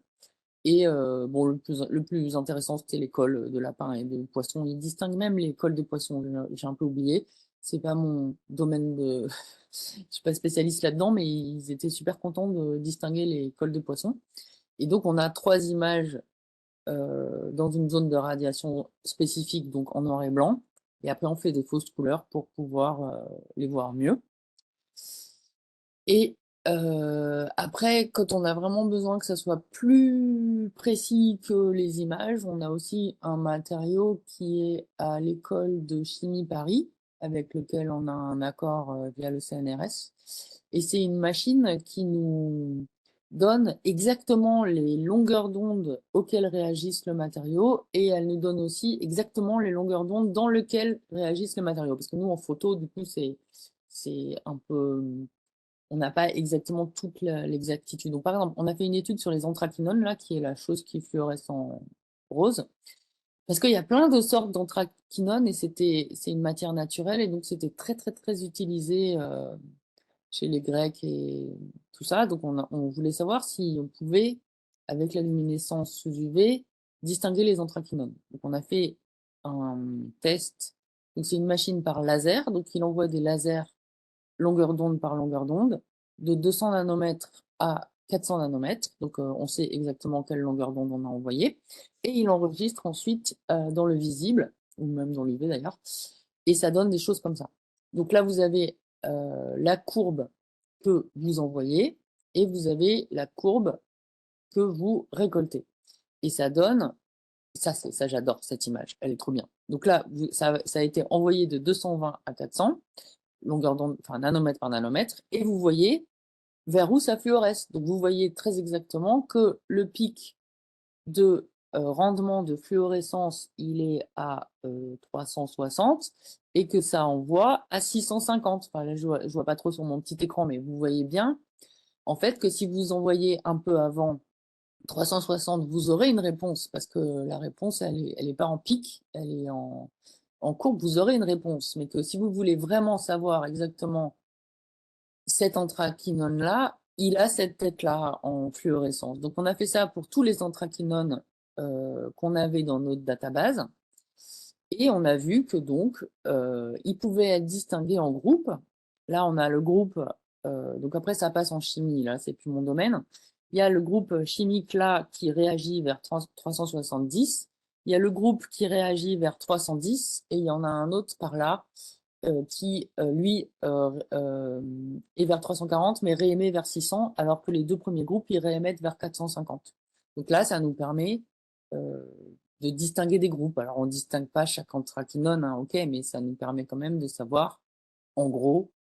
Et bon, le plus intéressant, c'était les cols de lapins et de poissons. Ils distinguent même les cols de poissons, j'ai un peu oublié. C'est pas mon domaine de... Je suis pas spécialiste là-dedans, mais ils étaient super contents de distinguer les cols de poissons. Et donc, on a 3 images dans une zone de radiation spécifique, donc en noir et blanc. Et après, on fait des fausses couleurs pour pouvoir les voir mieux. Et après, quand on a vraiment besoin que ça soit plus précis que les images, on a aussi un matériau qui est à l'école de chimie Paris, avec lequel on a un accord via le CNRS. Et c'est une machine qui nous donne exactement les longueurs d'onde auxquelles réagissent le matériau, et elle nous donne aussi exactement les longueurs d'onde dans lesquelles réagissent le matériau. Parce que nous, en photo, du coup, c'est un peu on n'a pas exactement toute l'exactitude. Donc, par exemple, on a fait une étude sur les anthracinones, là, qui est la chose qui fluoresce en rose, parce qu'il y a plein de sortes d'anthracinones et c'est une matière naturelle et donc c'était très, très, très utilisé chez les Grecs et tout ça. Donc, on voulait savoir si on pouvait, avec la luminescence sous UV, distinguer les anthracinones. Donc, on a fait un test. Donc, c'est une machine par laser. Donc, il envoie des lasers longueur d'onde par longueur d'onde, de 200 nanomètres à 400 nanomètres. Donc, on sait exactement quelle longueur d'onde on a envoyé. Et il enregistre ensuite dans le visible, ou même dans l'UV d'ailleurs, et ça donne des choses comme ça. Donc là, vous avez la courbe que vous envoyez, et vous avez la courbe que vous récoltez. Et ça donne, ça j'adore cette image, elle est trop bien. Donc là, ça a été envoyé de 220 à 400, longueur d'onde, enfin nanomètre par nanomètre, et vous voyez vers où ça fluoresce. Donc vous voyez très exactement que le pic de rendement de fluorescence, il est à 360 et que ça envoie à 650. Enfin, là, je vois pas trop sur mon petit écran, mais vous voyez bien, en fait, que si vous envoyez un peu avant 360, vous aurez une réponse, parce que la réponse, elle est pas en pic, elle est en courbe, vous aurez une réponse. Mais que si vous voulez vraiment savoir exactement cet anthrachinone-là, il a cette tête-là en fluorescence. Donc, on a fait ça pour tous les anthrachinones qu'on avait dans notre database. Et on a vu que donc, ils pouvaient être distingués en groupes. Là, on a le groupe, donc après, ça passe en chimie, là, c'est plus mon domaine. Il y a le groupe chimique là qui réagit vers 370. Il y a le groupe qui réagit vers 310 et il y en a un autre par là qui, lui, est vers 340, mais réémet vers 600, alors que les 2 premiers groupes, ils réémettent vers 450. Donc là, ça nous permet euh, de distinguer des groupes. Alors, on ne distingue pas chaque anthrachinone, hein, ok, mais ça nous permet quand même de savoir, en gros,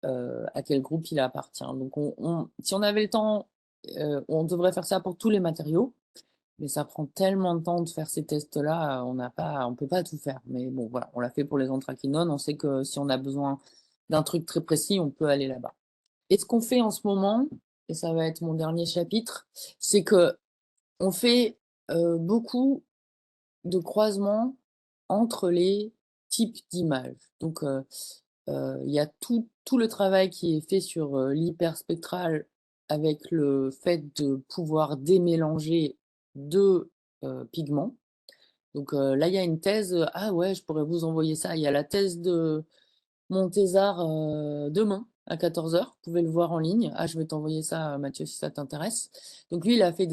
à quel groupe il appartient. Donc, si on avait le temps, on devrait faire ça pour tous les matériaux. Mais ça prend tellement de temps de faire ces tests-là, on peut pas tout faire. Mais bon, voilà, on l'a fait pour les anthracinones. On sait que si on a besoin d'un truc très précis, on peut aller là-bas. Et ce qu'on fait en ce moment, et ça va être mon dernier chapitre, c'est que on fait beaucoup de croisements entre les types d'images. Donc, il y a tout le travail qui est fait sur l'hyperspectral avec le fait de pouvoir démélanger 2 pigments. Donc là, il y a une thèse, ah ouais, je pourrais vous envoyer ça. Il y a la thèse de Montésar demain à 14h. Vous pouvez le voir en ligne. Ah, je vais t'envoyer ça, Mathieu, si ça t'intéresse. Donc lui, il a fait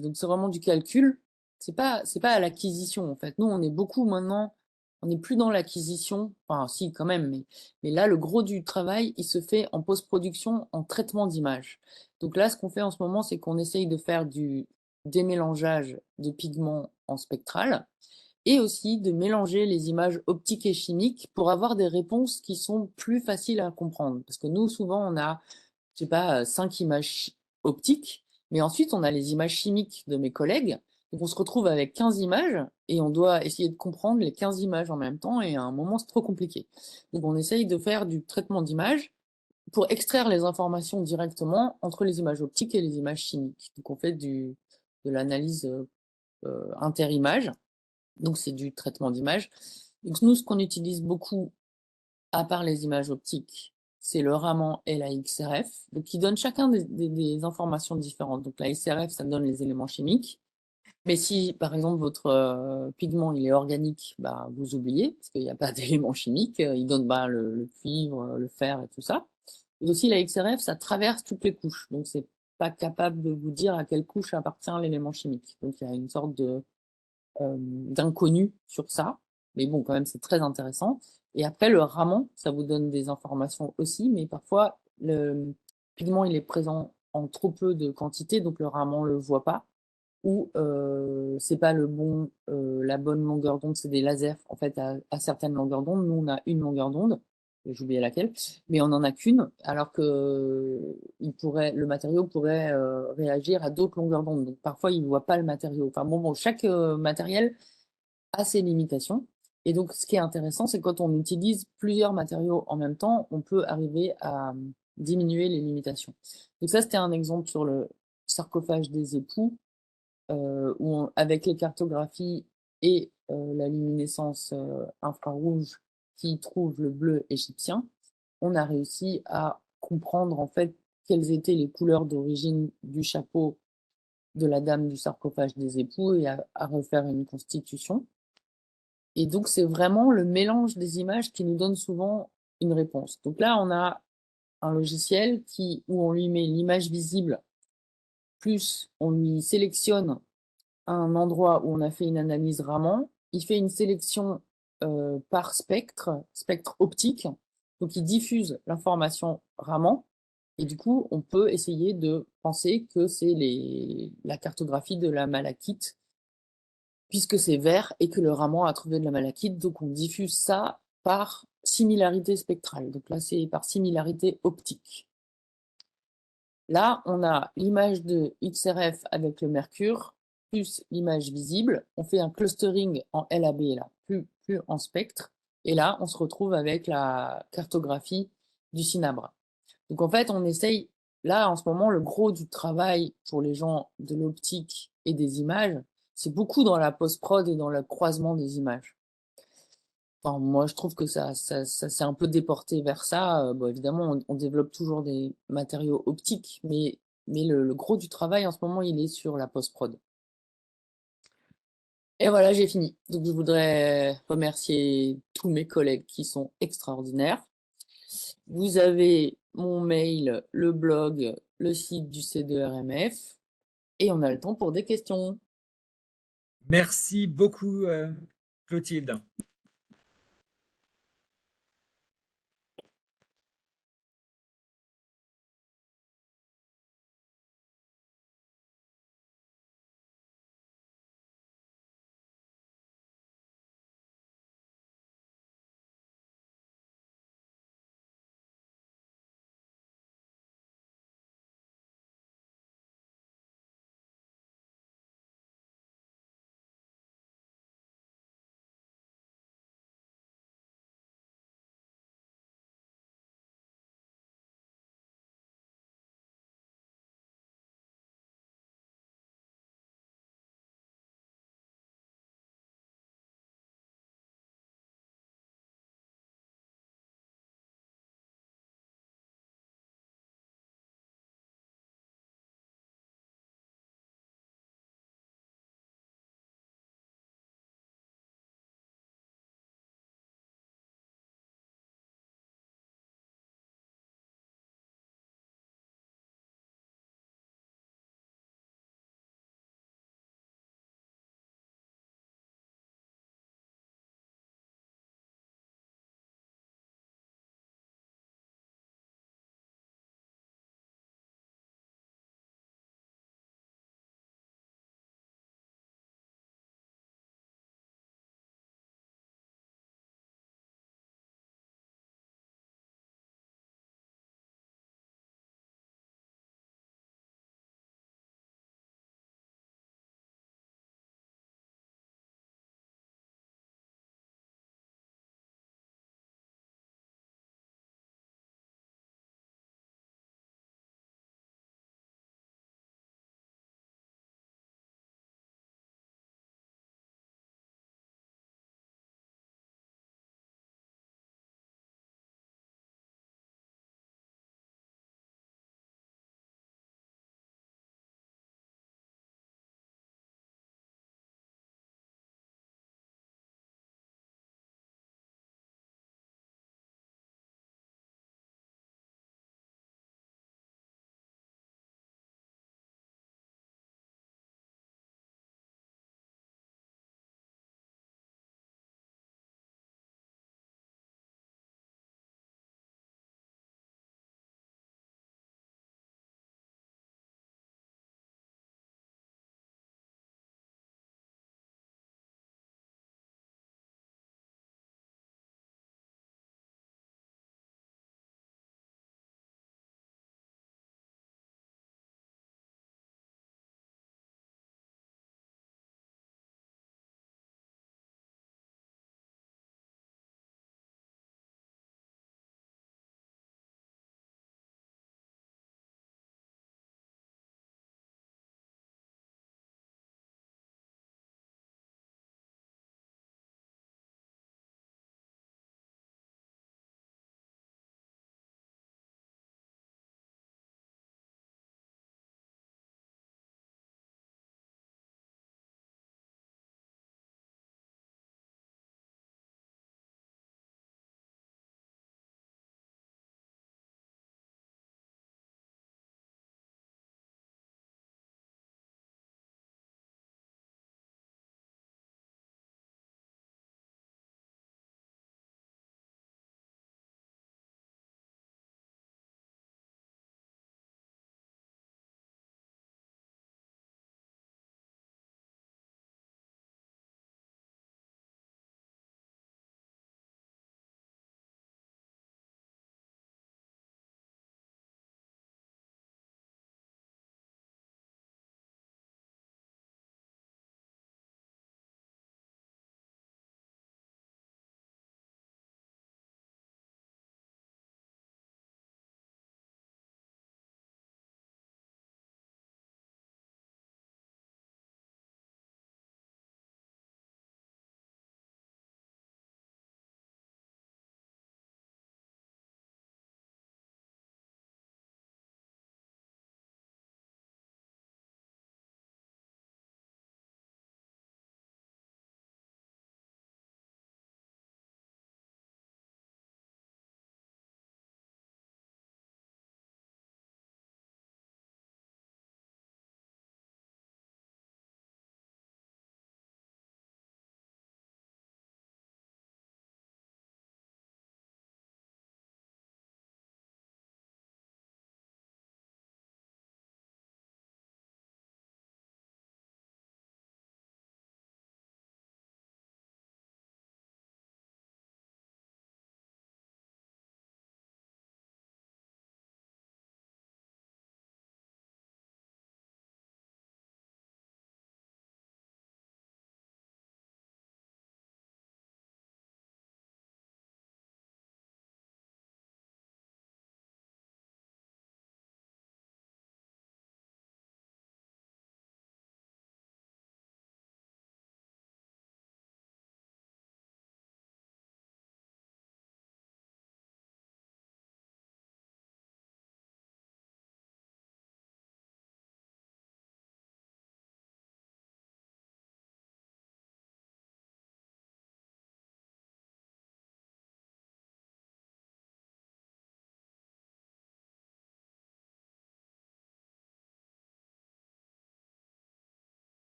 donc c'est vraiment du calcul. C'est pas à l'acquisition, en fait. Nous, on est beaucoup maintenant, on n'est plus dans l'acquisition. Enfin, si, quand même, mais là, le gros du travail, il se fait en post-production, en traitement d'image. Donc là, ce qu'on fait en ce moment, c'est qu'on essaye de faire du démélangeage de pigments en spectral et aussi de mélanger les images optiques et chimiques pour avoir des réponses qui sont plus faciles à comprendre. Parce que nous, souvent, on a, je sais pas, 5 images optiques, mais ensuite, on a les images chimiques de mes collègues. Donc, on se retrouve avec 15 images et on doit essayer de comprendre les 15 images en même temps et à un moment, c'est trop compliqué. Donc, on essaye de faire du traitement d'images pour extraire les informations directement entre les images optiques et les images chimiques. Donc, on fait de l'analyse interimage. Donc, c'est du traitement d'image. Donc, nous, ce qu'on utilise beaucoup à part les images optiques, c'est le Raman et la XRF, donc qui donnent chacun des informations différentes. Donc la XRF, ça donne les éléments chimiques. Mais si, par exemple, votre pigment il est organique, bah, vous oubliez, parce qu'il n'y a pas d'éléments chimiques, il donne bah, le cuivre, le fer et tout ça. Et aussi, la XRF, ça traverse toutes les couches, donc c'est pas capable de vous dire à quelle couche appartient l'élément chimique. Donc il y a une sorte d'inconnu sur ça, mais bon, quand même, c'est très intéressant. Et après, le Raman, ça vous donne des informations aussi, mais parfois, le pigment, il est présent en trop peu de quantité, donc le Raman le voit pas ou c'est pas la bonne longueur d'onde, c'est des lasers en fait à certaines longueurs d'onde. Nous, on a une longueur d'onde, j'ai oublié laquelle, mais on n'en a qu'une, alors que le matériau pourrait réagir à d'autres longueurs d'onde. Donc parfois, il ne voit pas le matériau. Enfin bon, chaque matériel a ses limitations. Et donc, ce qui est intéressant, c'est quand on utilise plusieurs matériaux en même temps, on peut arriver à diminuer les limitations. Donc ça, c'était un exemple sur le sarcophage des époux avec les cartographies et la luminescence infrarouge qui trouve le bleu égyptien, on a réussi à comprendre en fait quelles étaient les couleurs d'origine du chapeau de la dame du sarcophage des époux et à refaire une constitution. Et donc c'est vraiment le mélange des images qui nous donne souvent une réponse. Donc là, on a un logiciel où on lui met l'image visible, plus on lui sélectionne un endroit où on a fait une analyse Raman, il fait une sélection par spectre optique, donc il diffuse l'information Raman, et du coup, on peut essayer de penser que c'est la cartographie de la malachite, puisque c'est vert et que le Raman a trouvé de la malachite, donc on diffuse ça par similarité spectrale. Donc là, c'est par similarité optique. Là, on a l'image de XRF avec le mercure, plus l'image visible. On fait un clustering en LAB, là, plus en spectre. Et là, on se retrouve avec la cartographie du Cinabre. Donc en fait, on essaye, là, en ce moment, le gros du travail pour les gens de l'optique et des images, c'est beaucoup dans la post-prod et dans le croisement des images. Enfin, moi, je trouve que ça s'est un peu déporté vers ça. Bon, évidemment, on développe toujours des matériaux optiques, mais le gros du travail en ce moment, il est sur la post-prod. Et voilà, j'ai fini. Donc, je voudrais remercier tous mes collègues qui sont extraordinaires. Vous avez mon mail, le blog, le site du C2RMF, et on a le temps pour des questions. Merci beaucoup, Clotilde.